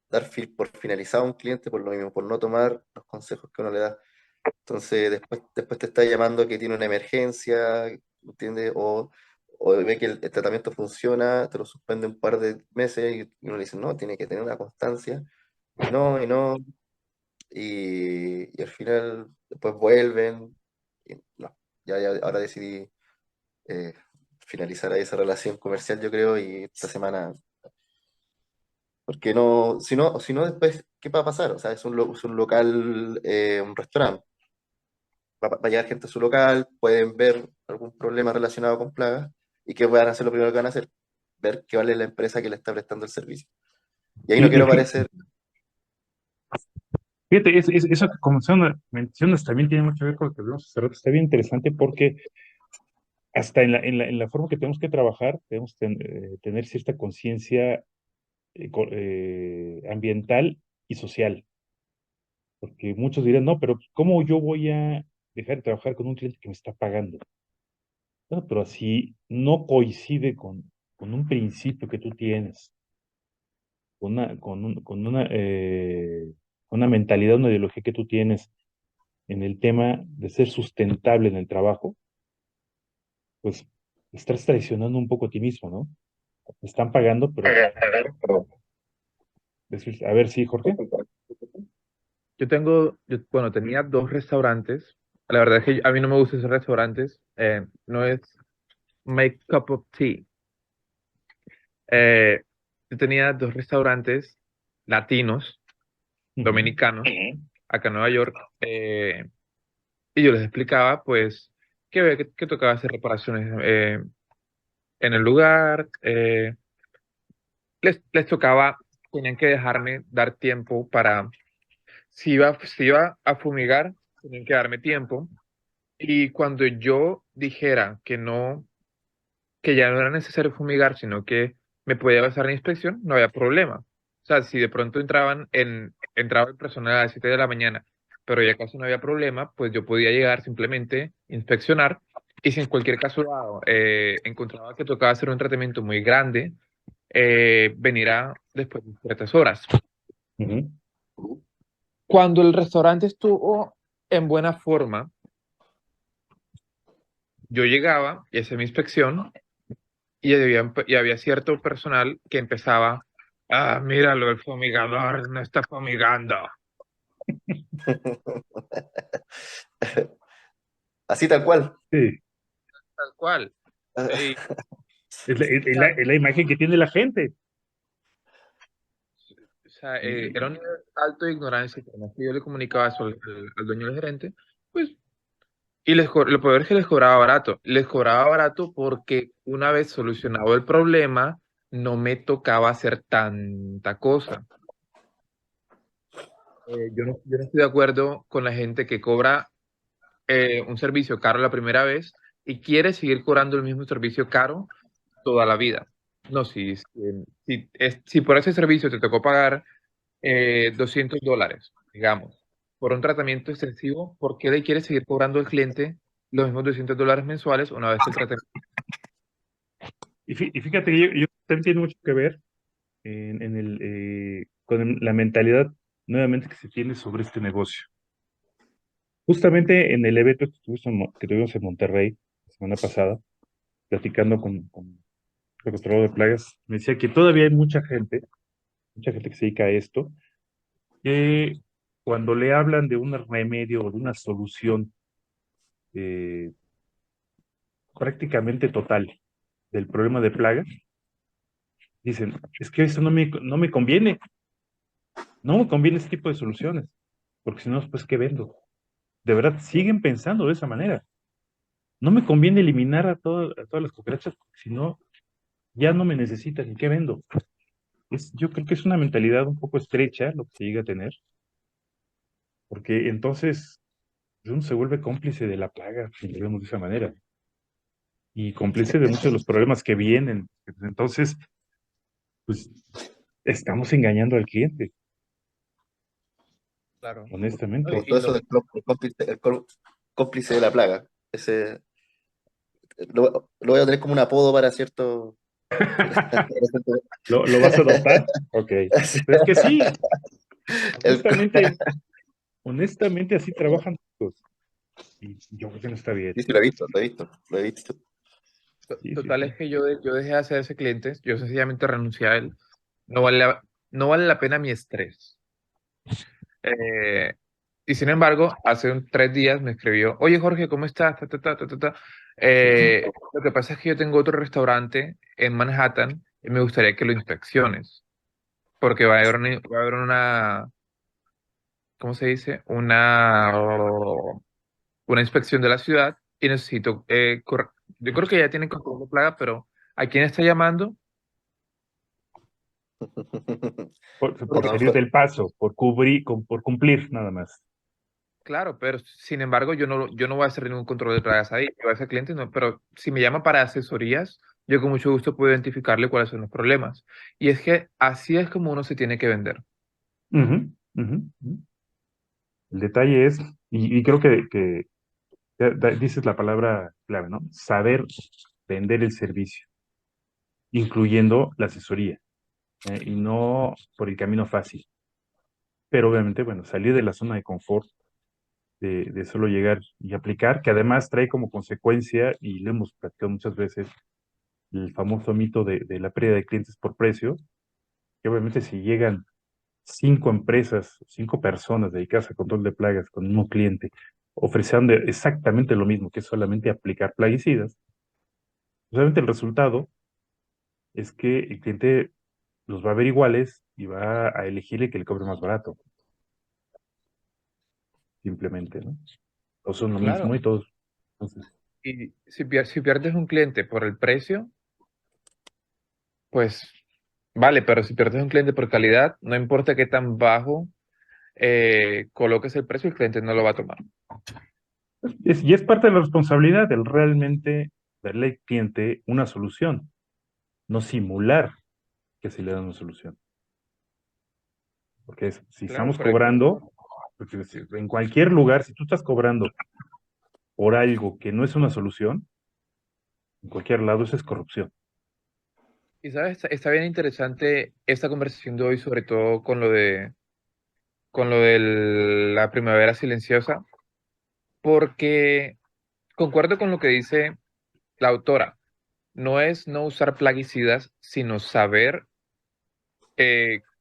dar por finalizado a un cliente por lo mismo, por no tomar los consejos que uno le da. Entonces, después te está llamando que tiene una emergencia, ¿entiendes? O ve que el tratamiento funciona, te lo suspende un par de meses y uno le dice, no, tiene que tener una constancia. Y no, y al final después vuelven. Y no, ahora decidí eh, finalizar ahí esa relación comercial, yo creo, y esta semana, porque no, si no después, ¿qué va a pasar? O sea, es un local, un restaurante. Va a llegar gente a su local, pueden ver algún problema relacionado con plagas, y ¿qué van a hacer? Lo primero que van a hacer, ver qué vale la empresa que le está prestando el servicio. Y ahí no quiero parecer... Fíjate, eso que como mencionas también tiene mucho que ver con lo que hablamos hace rato. Está bien interesante porque hasta en la forma que tenemos que trabajar, debemos tener cierta conciencia ambiental y social. Porque muchos dirán, no, pero ¿cómo yo voy a dejar de trabajar con un cliente que me está pagando? Bueno, pero así no coincide con un principio que tú tienes, con una mentalidad, una ideología que tú tienes en el tema de ser sustentable en el trabajo, pues estás traicionando un poco a ti mismo, ¿no? Te están pagando, pero a ver, sí, Jorge. Bueno, tenía dos restaurantes. La verdad es que a mí no me gustan esos restaurantes. No es my cup of tea. Eh, yo tenía dos restaurantes latinos, dominicanos, acá en Nueva York. Y yo les explicaba, pues, que tocaba hacer reparaciones en el lugar. Les tocaba, tenían que dejarme dar tiempo para, si iba a fumigar, tenían que darme tiempo. Y cuando yo dijera que no, que ya no era necesario fumigar, sino que me podía pasar la inspección, no había problema. O sea, si de pronto entraba el personal a las 7 de la mañana, pero ya casi no había problema, pues yo podía llegar simplemente, inspeccionar, y si en cualquier caso dado, encontraba que tocaba hacer un tratamiento muy grande, venir después de ciertas horas. Ujú. Cuando el restaurante estuvo en buena forma, yo llegaba y hacía mi inspección y había cierto personal que empezaba, míralo, el fumigador no está fumigando. Así tal cual. Sí, Tal cual. Y, es la imagen que tiene la gente. o sea, era un nivel alto de ignorancia, por más que yo le comunicaba eso al dueño del gerente, pues, y lo peor es que les cobraba barato. Les cobraba barato porque una vez solucionado el problema, no me tocaba hacer tanta cosa. Yo no estoy de acuerdo con la gente que cobra un servicio caro la primera vez y quiere seguir cobrando el mismo servicio caro toda la vida. No, si por ese servicio te tocó pagar $200, digamos, por un tratamiento extensivo, ¿por qué le quieres seguir cobrando al cliente los mismos $200 mensuales una vez el tratamiento? Y fíjate que yo también tiene mucho que ver con la mentalidad nuevamente que se tiene sobre este negocio. Justamente en el evento que tuvimos en Monterrey la semana pasada, platicando con el controlador de plagas, me decía que todavía hay mucha gente que se dedica a esto, que cuando le hablan de un remedio o de una solución eh, prácticamente total del problema de plagas, dicen, es que eso no me conviene, no me conviene ese tipo de soluciones, porque si no, pues, ¿qué vendo? De verdad, siguen pensando de esa manera. no me conviene eliminar a todas las cucarachas, porque si no, ya no me necesitan, ¿y qué vendo? Yo creo que es una mentalidad un poco estrecha lo que se llega a tener, porque entonces uno se vuelve cómplice de la plaga, si lo vemos de esa manera, y cómplice de muchos de los problemas que vienen. Entonces, pues estamos engañando al cliente, Claro. honestamente. Como Y todo eso del cómplice de la plaga. Ese, lo voy a tener como un apodo para cierto. ¿Lo vas a adoptar? Ok. Pero es que sí, El- honestamente, honestamente así trabajan todos. Y yo creo que no está bien. Sí, sí, lo he visto, lo he visto, lo he visto. Sí, sí, total sí. es que yo dejé de hacer ese cliente, yo sencillamente renuncié a él. No vale no vale la pena mi estrés. Eh, y sin embargo, hace 3 días me escribió, oye Jorge, ¿cómo estás? Ta, ta, ta, ta, ta, ta. Lo que pasa es que yo tengo otro restaurante en Manhattan y me gustaría que lo inspecciones, porque va a haber una, ¿cómo se dice? Una inspección de la ciudad y necesito, yo creo que ya tienen control de plaga, pero ¿a quién está llamando? Por Porque, salir del paso, por cumplir nada más. Claro, pero sin embargo yo no voy a hacer ningún control de plagas ahí, yo voy a ser cliente, no, pero si me llama para asesorías, yo con mucho gusto puedo identificarle cuáles son los problemas. Y es que así es como uno se tiene que vender. Ujú, ujú, ujú. El detalle es, y creo que dices la palabra clave, ¿no? Saber vender el servicio, incluyendo la asesoría, y no por el camino fácil. Pero obviamente, bueno, salir de la zona de confort, de solo llegar y aplicar, que además trae como consecuencia, y lo hemos platicado muchas veces, el famoso mito de la pérdida de clientes por precio, que obviamente si llegan 5 empresas, 5 personas dedicadas a control de plagas con un mismo cliente, ofreciendo exactamente lo mismo, que es solamente aplicar plaguicidas, pues obviamente el resultado es que el cliente los va a ver iguales y va a elegirle que le cobre más barato, simplemente, ¿no? Todos son lo mismo Claro. y todos. Entonces, Y si pierdes un cliente por el precio, pues vale, pero si pierdes un cliente por calidad, no importa qué tan bajo coloques el precio, el cliente no lo va a tomar. y es parte de la responsabilidad el realmente darle al cliente una solución, no simular que se le da una solución. Porque si Claro, estamos pero cobrando, porque en cualquier lugar, si tú estás cobrando por algo que no es una solución, en cualquier lado eso es corrupción. y sabes, está bien interesante esta conversación de hoy, sobre todo con lo de la primavera silenciosa, porque concuerdo con lo que dice la autora. No es no usar plaguicidas, sino saber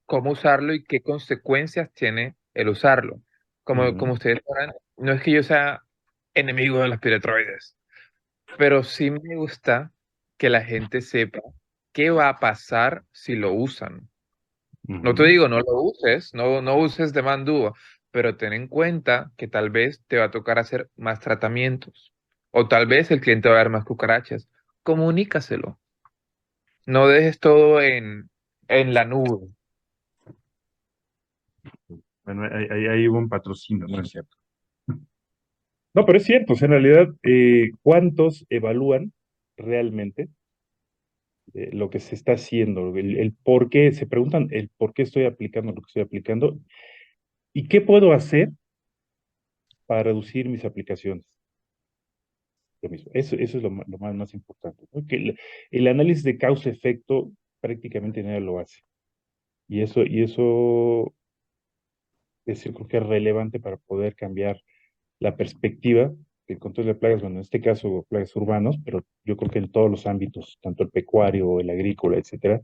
cómo usarlo y qué consecuencias tiene el usarlo. Como Ujú, ustedes saben, no es que yo sea enemigo de las piretroides, pero sí me gusta que la gente sepa qué va a pasar si lo usan. No te ujú. digo, no lo uses, no uses de mandúa, pero ten en cuenta que tal vez te va a tocar hacer más tratamientos o tal vez el cliente va a ver más cucarachas. Comunícaselo. No dejes todo en la nube. Bueno, ahí hubo un patrocinio, no es cierto. No, pero es cierto, o sea, en realidad, ¿cuántos evalúan realmente lo que se está haciendo? El por qué, se preguntan el por qué estoy aplicando lo que estoy aplicando y qué puedo hacer para reducir mis aplicaciones. Lo mismo. Eso es lo más importante, ¿no? Que el análisis de causa-efecto prácticamente nadie lo hace. Y eso yo creo que es relevante para poder cambiar la perspectiva del control de plagas, bueno, en este caso plagas urbanos, pero yo creo que en todos los ámbitos, tanto el pecuario, el agrícola, etcétera,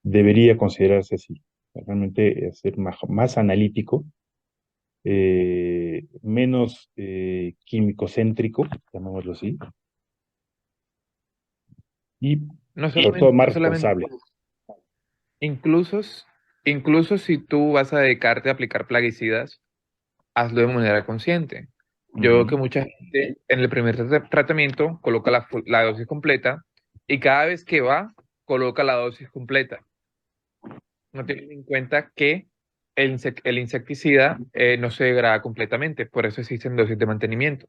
debería considerarse así. Realmente ser más analítico, menos químico-céntrico, llamémoslo así, y sobre todo más No solamente responsable. incluso, incluso si tú vas a dedicarte a aplicar plaguicidas, hazlo de manera consciente. Yo veo que Ujú, mucha gente en el primer tratamiento coloca la dosis completa y cada vez que va, coloca la dosis completa. No tienen en cuenta que el insecticida no se degrada completamente, por eso existen dosis de mantenimiento.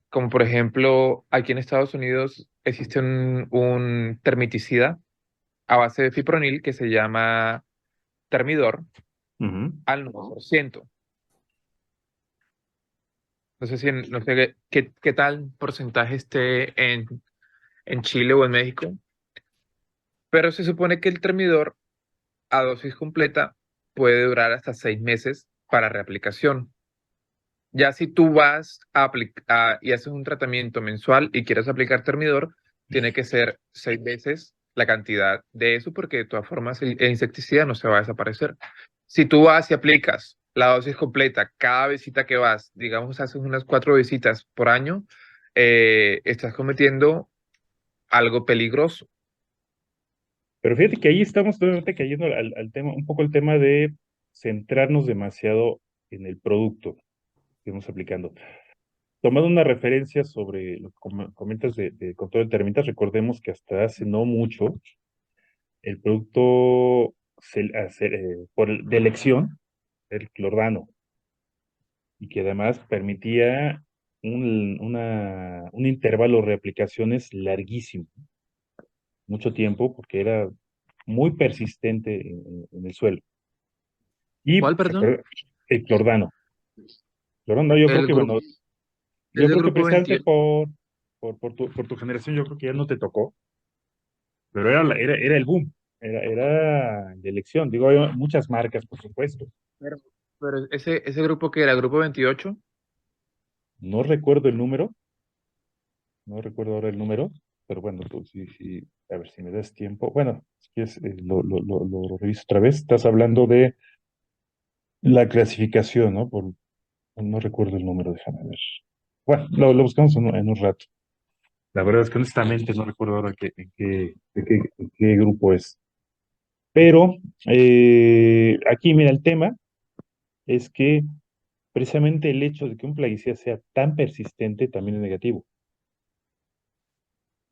Como por ejemplo, aquí en Estados Unidos existe un termiticida a base de fipronil que se llama Termidor ujú. al 9%. No sé no sé qué tal porcentaje esté en Chile o en México, pero se supone que el Termidor a dosis completa puede durar hasta 6 meses para reaplicación. Ya si tú vas y haces un tratamiento mensual y quieres aplicar Termidor, tiene que ser 6 veces la cantidad de eso, porque de todas formas el insecticida no se va a desaparecer. Si tú vas y aplicas la dosis completa cada visita que vas, digamos, haces unas 4 visitas por año, estás cometiendo algo peligroso. Pero fíjate que ahí estamos nuevamente cayendo al tema, un poco el tema de centrarnos demasiado en el producto que estamos aplicando. Tomando una referencia sobre lo que comentas de control de termitas, recordemos que hasta hace no mucho el producto de elección, el clordano, y que además permitía un intervalo de reaplicaciones larguísimo, mucho tiempo, porque era muy persistente en el suelo. Y ¿Cuál, perdón? el clordano, yo creo El que, grupo, bueno, es yo del creo que grupo precisamente 28. por tu generación, yo creo que ya no te tocó, pero era el boom, era de elección. Digo, hay muchas marcas, por supuesto. Pero, pero ese grupo que era, grupo 28. No recuerdo el número, no recuerdo ahora el número, pero bueno, pues sí, sí, a ver si me das tiempo. Bueno, si quieres, lo reviso otra vez. Estás hablando de la clasificación, ¿no? No recuerdo el número, déjame ver. Bueno, lo buscamos en un rato. La verdad es que honestamente no recuerdo ahora en qué grupo es. Pero aquí, mira, el tema es que precisamente el hecho de que un plaguicida sea tan persistente también es negativo.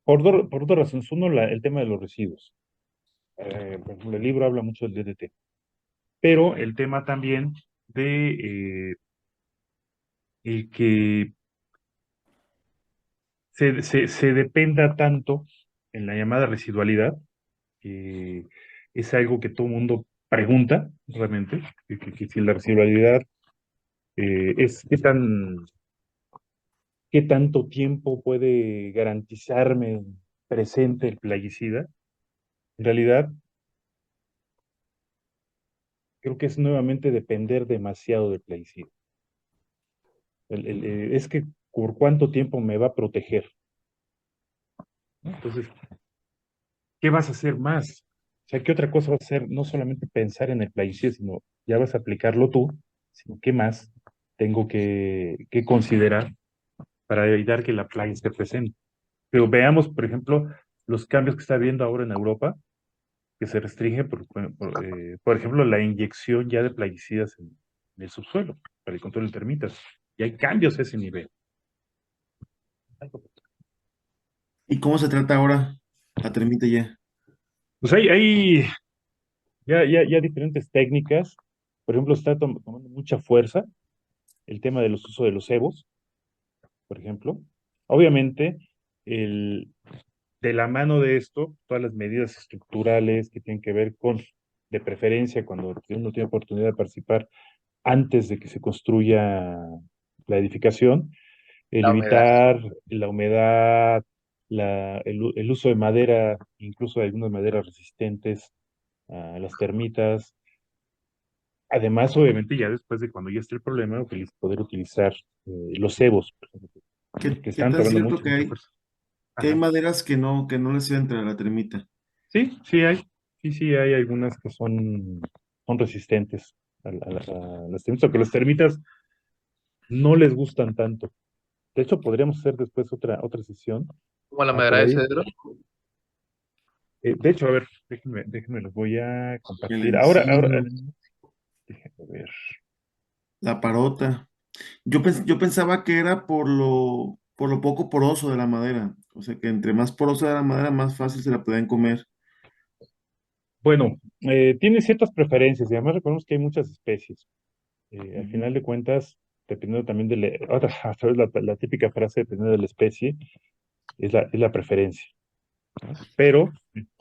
Por dos razones. Uno, el tema de los residuos. Por ejemplo, el libro habla mucho del DDT, pero el tema también de que se dependa tanto en la llamada residualidad, que es algo que todo el mundo pregunta realmente, que si la residualidad es qué tanto tiempo puede garantizarme presente el plaguicida. En realidad, creo que es nuevamente depender demasiado del plaguicida. Es que por cuánto tiempo me va a proteger, ¿no? Entonces, ¿qué vas a hacer más? O sea, ¿qué otra cosa vas a hacer? No solamente pensar en el plaguicida, sino ya vas a aplicarlo tú, sino qué más tengo que considerar para evitar que la plaga esté presente. Pero veamos, por ejemplo, los cambios que está habiendo ahora en Europa, que se restringe, por ejemplo, la inyección ya de plaguicidas en el subsuelo para el control de termitas. Y hay cambios a ese nivel. ¿Y cómo se trata ahora la termita ya? Pues hay ya diferentes técnicas. Por ejemplo, está tomando mucha fuerza el tema de los usos de los cebos, por ejemplo. Obviamente, el, de la mano de esto, todas las medidas estructurales que tienen que ver con, de preferencia, cuando uno tiene oportunidad de participar antes de que se construya la edificación, el La humedad. evitar la humedad, el uso de madera, incluso de algunas maderas resistentes a las termitas. Además, obviamente, ya después de cuando ya esté el problema, poder utilizar los cebos, por ejemplo, que ¿Qué están tan tomando cierto mucha fuerza. que hay Ajá. maderas que no les entra a la termita? Sí, sí hay. Sí, sí hay algunas que son resistentes a las termitas, aunque las termitas no les gustan tanto. De hecho, podríamos hacer después otra sesión. Como la Por madera de ahí. cedro. De hecho, a ver, déjenme, los voy a El compartir. Ahora, encino, déjenme ver. la parota. Yo pensaba que era por lo poco poroso de la madera. O sea, que entre más porosa de la madera, más fácil se la pueden comer. Bueno, tiene ciertas preferencias y además recordemos que hay muchas especies. Al Ujú. final de cuentas, dependiendo también de otra vez la típica frase, dependiendo de la especie, es la preferencia. Pero,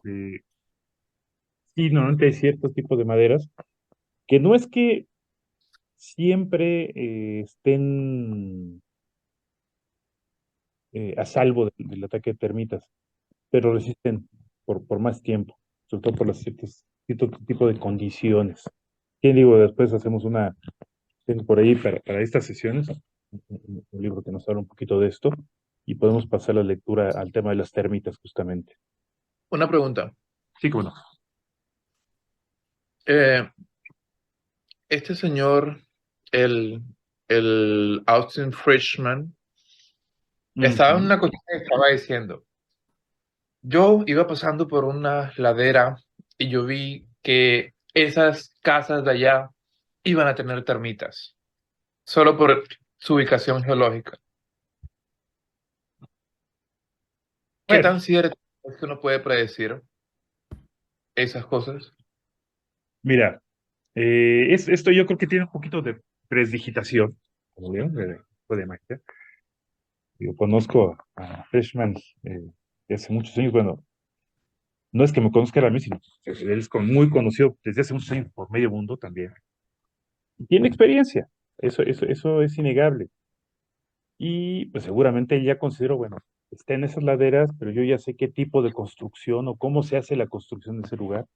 sí, normalmente hay ciertos tipos de maderas que no es que siempre estén a salvo del ataque de termitas, pero resisten por más tiempo, sobre todo por los ciertos tipo de condiciones. ¿Qué digo? Después hacemos tengo por ahí para estas sesiones, un libro que nos habla un poquito de esto, y podemos pasar la lectura al tema de las termitas, justamente. Una pregunta. Sí, cómo no. Eh, este señor, el, el Austin Frischman, estaba en Ujú. una cuestión que estaba diciendo. Yo iba pasando por una ladera y yo vi que esas casas de allá iban a tener termitas, solo por su ubicación geológica. ¿Qué Bueno, tan cierto es que uno puede predecir esas cosas? mira, esto yo creo que tiene un poquito de presdigitación, como vieron, de magia. Yo conozco a Freshman de hace muchos años. Bueno, no es que me conozca a mí, sino que él es muy conocido desde hace muchos años por medio mundo también. Y tiene experiencia, eso es innegable. Y pues seguramente él ya considero, bueno, está en esas laderas, pero yo ya sé qué tipo de construcción o cómo se hace la construcción de ese lugar.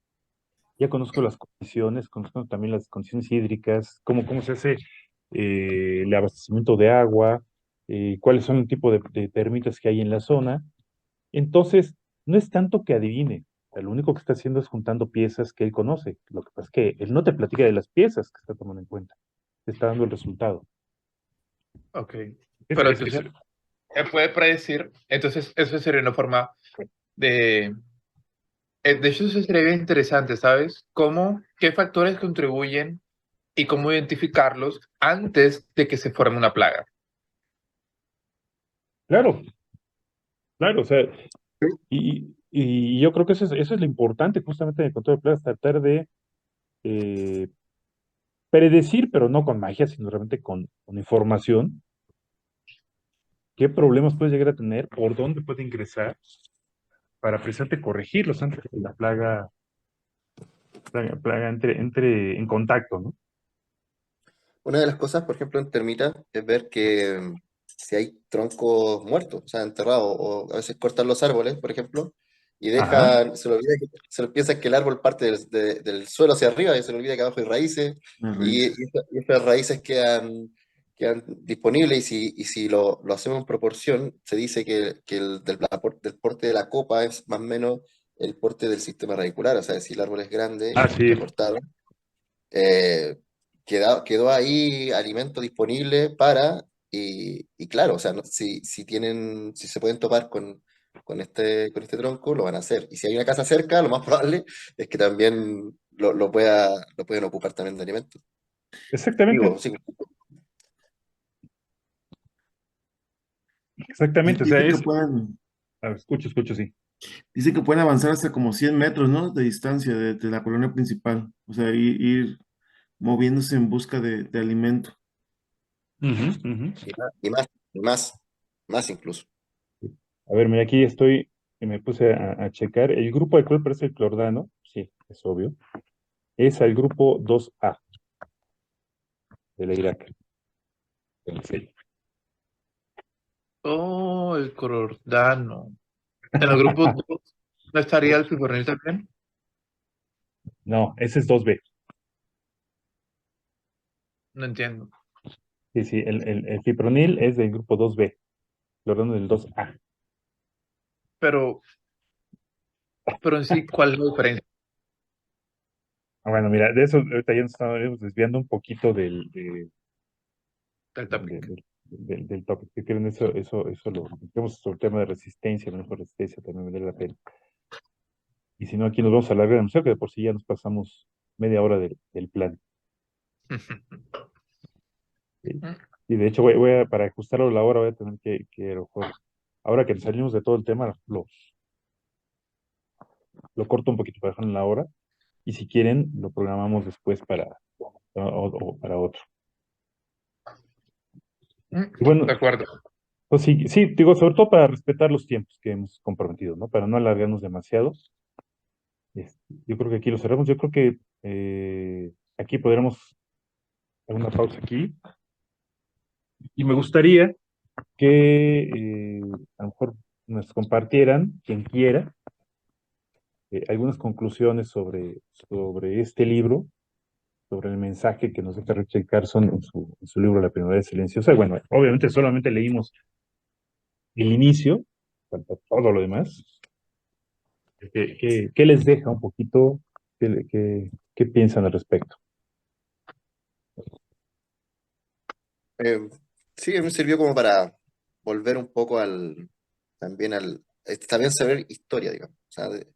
Ya conozco las condiciones, conozco también las condiciones hídricas, cómo se hace el abastecimiento de agua, cuáles son el tipo de termitas que hay en la zona. Entonces, no es tanto que adivine, o sea, lo único que está haciendo es juntando piezas que él conoce. Lo que pasa es que él no te platica de las piezas que está tomando en cuenta, te está dando el resultado. Ok. Es, Pero es, entonces, es- él puede predecir, entonces eso sería una forma de... De hecho, eso sería bien interesante, ¿sabes? ¿Qué factores contribuyen y cómo identificarlos antes de que se forme una plaga? claro, claro, o sea, y yo creo que eso es lo importante justamente en el control de plagas, tratar de eh, predecir, pero no con magia, sino realmente con información, qué problemas puedes llegar a tener, por dónde puede ingresar, para precisamente corregirlos antes de que la plaga entre en contacto, ¿no? Una de las cosas, por ejemplo, en termitas, es ver que si hay troncos muertos, o sea, enterrados, o a veces cortan los árboles, por ejemplo, y Ajá. dejan, se le piensa que el árbol parte del suelo hacia arriba y se le olvida que abajo hay raíces, La raíz. y esas raíces quedan disponibles, y si lo hacemos en proporción, se dice que del porte de la copa es más o menos el porte del sistema radicular, o sea, si el árbol es grande y Así lo es. cortaron, quedó ahí alimento disponible y claro, o sea, si se pueden topar con este tronco, lo van a hacer. Y si hay una casa cerca, lo más probable es que también lo pueden ocupar también de alimento. Exactamente, Digo, sí, exactamente. O sea, Dice que pueden, a ver, escucho, sí. dice que pueden avanzar hasta como 100 metros, ¿no? De distancia de la colonia principal. O sea, ir moviéndose en busca de alimento. Ujú, ujú. y más incluso. A ver, mira, aquí estoy, y me puse a checar. El grupo de cual parece el clordano, sí, es obvio, es al grupo 2A de la Irak. Sí. Oh, el Cordano. ¿En el grupo 2 no estaría el fibronil también? No, ese es 2B. No entiendo. Sí, sí, el fipronil es del grupo 2B, clordano del 2A. Pero, pero en sí, ¿cuál es la diferencia Bueno, mira, de eso ahorita ya nos estamos desviando un poquito del de- topic? del, del topic. Si quieren eso lo metemos sobre el tema de resistencia, manejo de resistencia, también vale la pena. Y si no, aquí nos vamos a largar demasiado, que de por sí ya nos pasamos media hora del plan. ¿Sí? Y de hecho, para ajustarlo a la hora, voy a tener que a lo mejor, ahora que salimos de todo el tema, lo corto un poquito para dejarlo en la hora. Y si quieren, lo programamos después o para otro. Y De bueno, acuerdo. pues sí, sí, digo, sobre todo para respetar los tiempos que hemos comprometido, ¿no? Para no alargarnos demasiado. Yo creo que aquí lo cerramos. Yo creo que aquí podremos hacer una pausa aquí. Y me gustaría que a lo mejor nos compartieran, quien quiera, algunas conclusiones sobre este libro, sobre el mensaje que nos deja Richard Carson en su libro La Primavera Silenciosa. Bueno, obviamente solamente leímos el inicio, falta todo lo demás. ¿Qué les deja un poquito? ¿Qué piensan al respecto? Eh, sí, me sirvió como para volver un poco también está bien saber historia, digamos, o sea, de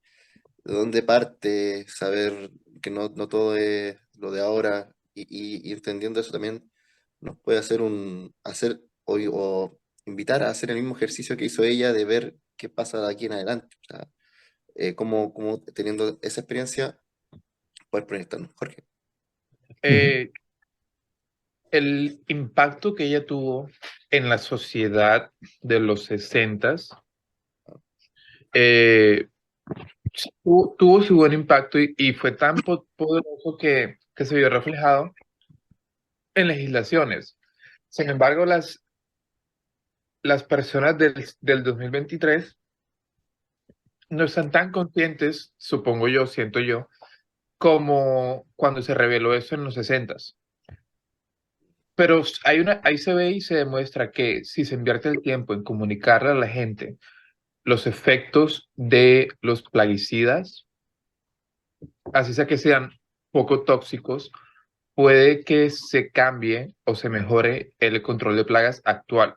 dónde parte, saber que no todo es lo de ahora y entendiendo eso también nos puede hacer o invitar a hacer el mismo ejercicio que hizo ella de ver qué pasa de aquí en adelante, o sea, cómo teniendo esa experiencia poder proyectarnos. Jorge. Eh, el impacto que ella tuvo en la sociedad de los 60 tuvo su buen impacto y fue tan poderoso que se vio reflejado en legislaciones. Sin embargo, las personas del 2023 no están tan conscientes, supongo yo, siento yo, como cuando se reveló eso en los 60. Pero ahí se ve y se demuestra que si se invierte el tiempo en comunicarle a la gente los efectos de los plaguicidas, así sea que sean poco tóxicos, puede que se cambie o se mejore el control de plagas actual.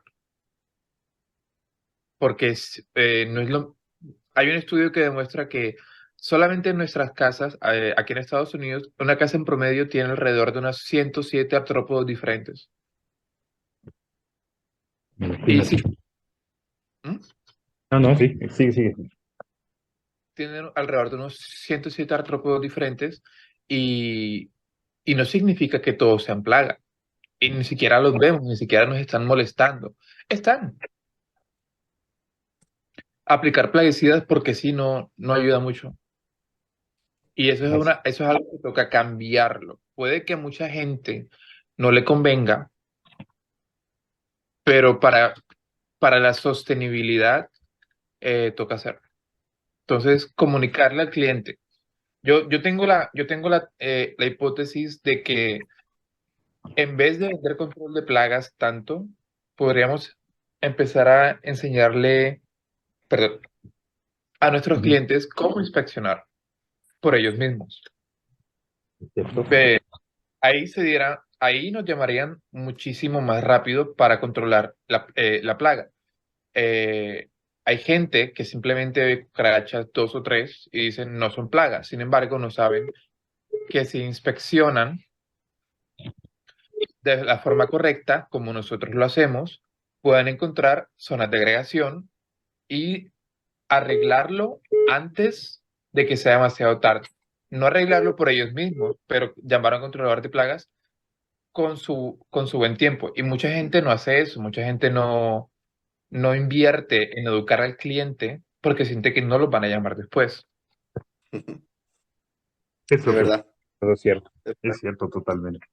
Porque no es hay un estudio que demuestra que solamente en nuestras casas, aquí en Estados Unidos, una casa en promedio tiene alrededor de unos 107 artrópodos diferentes. Y si Imagínate. ¿Mm? No, no, sí, sigue, sigue. Tienen alrededor de unos 107 artrópodos diferentes y, y no significa que todos sean plaga. Y ni siquiera los vemos, ni siquiera nos están molestando. Están. Aplicar plaguicidas porque sí no ayuda mucho. Y eso es algo que toca cambiarlo. Puede que a mucha gente no le convenga, pero para la sostenibilidad toca hacerlo. Entonces, comunicarle al cliente. Yo tengo la hipótesis de que en vez de vender control de plagas tanto, podríamos empezar a enseñarle, perdón, a nuestros Ujú. clientes cómo inspeccionar por ellos mismos. ¿Cierto? Ahí nos llamarían muchísimo más rápido para controlar la plaga. Eh, Hay gente que simplemente ve cucarachas dos o tres y dicen no son plagas. Sin embargo, no saben que si inspeccionan de la forma correcta, como nosotros lo hacemos, puedan encontrar zonas de agregación y arreglarlo antes de que sea demasiado tarde. No arreglarlo por ellos mismos, pero llamar a un controlador de plagas con su buen tiempo. Y mucha gente no hace eso, mucha gente no invierte en educar al cliente porque siente que no los van a llamar después. Eso Es que verdad. es cierto. Es Es verdad. cierto totalmente.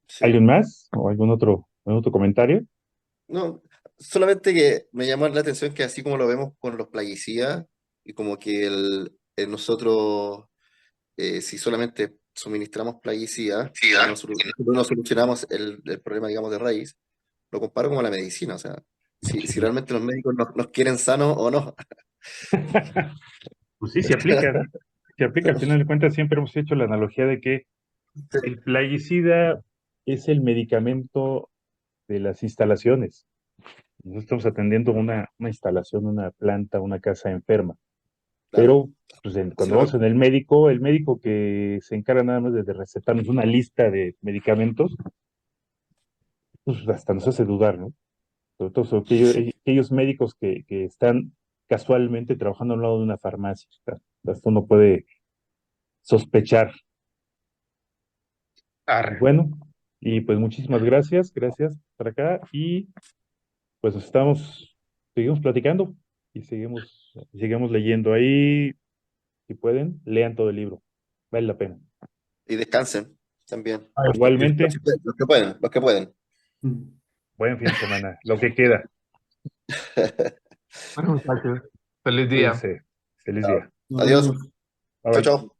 Sí. ¿Alguien más? ¿O algún otro comentario? No, solamente que me llamó la atención que así como lo vemos con los plaguicidas y como que nosotros, si solamente suministramos plaguicidas, no solucionamos el problema, digamos, de raíz, lo comparo como la medicina, o sea, si realmente los médicos nos quieren sanos o no. Pues sí, se aplica, ¿no? Se aplica. Al final de cuentas, siempre hemos hecho la analogía de que el plaguicida es el medicamento de las instalaciones. Nosotros estamos atendiendo una instalación, una planta, una casa enferma. Claro, Pero pues, si cuando no vamos en el médico que se encarga nada más de recetarnos una lista de medicamentos, pues hasta nos hace dudar, ¿no? Sobre todo sobre aquellos médicos que están casualmente trabajando al lado de una farmacia. Hasta uno puede sospechar. Arre. Bueno, y pues muchísimas gracias por acá y pues seguimos platicando y seguimos leyendo ahí, si pueden, lean todo el libro, vale la pena. Y descansen también. Ay, Igualmente, Los que pueden, los que pueden. buen fin de semana, lo que queda, Bueno, muchachos, feliz día. cuídense, feliz Chao. día. Nos Adiós. vemos. Bye Chao, bye. chao.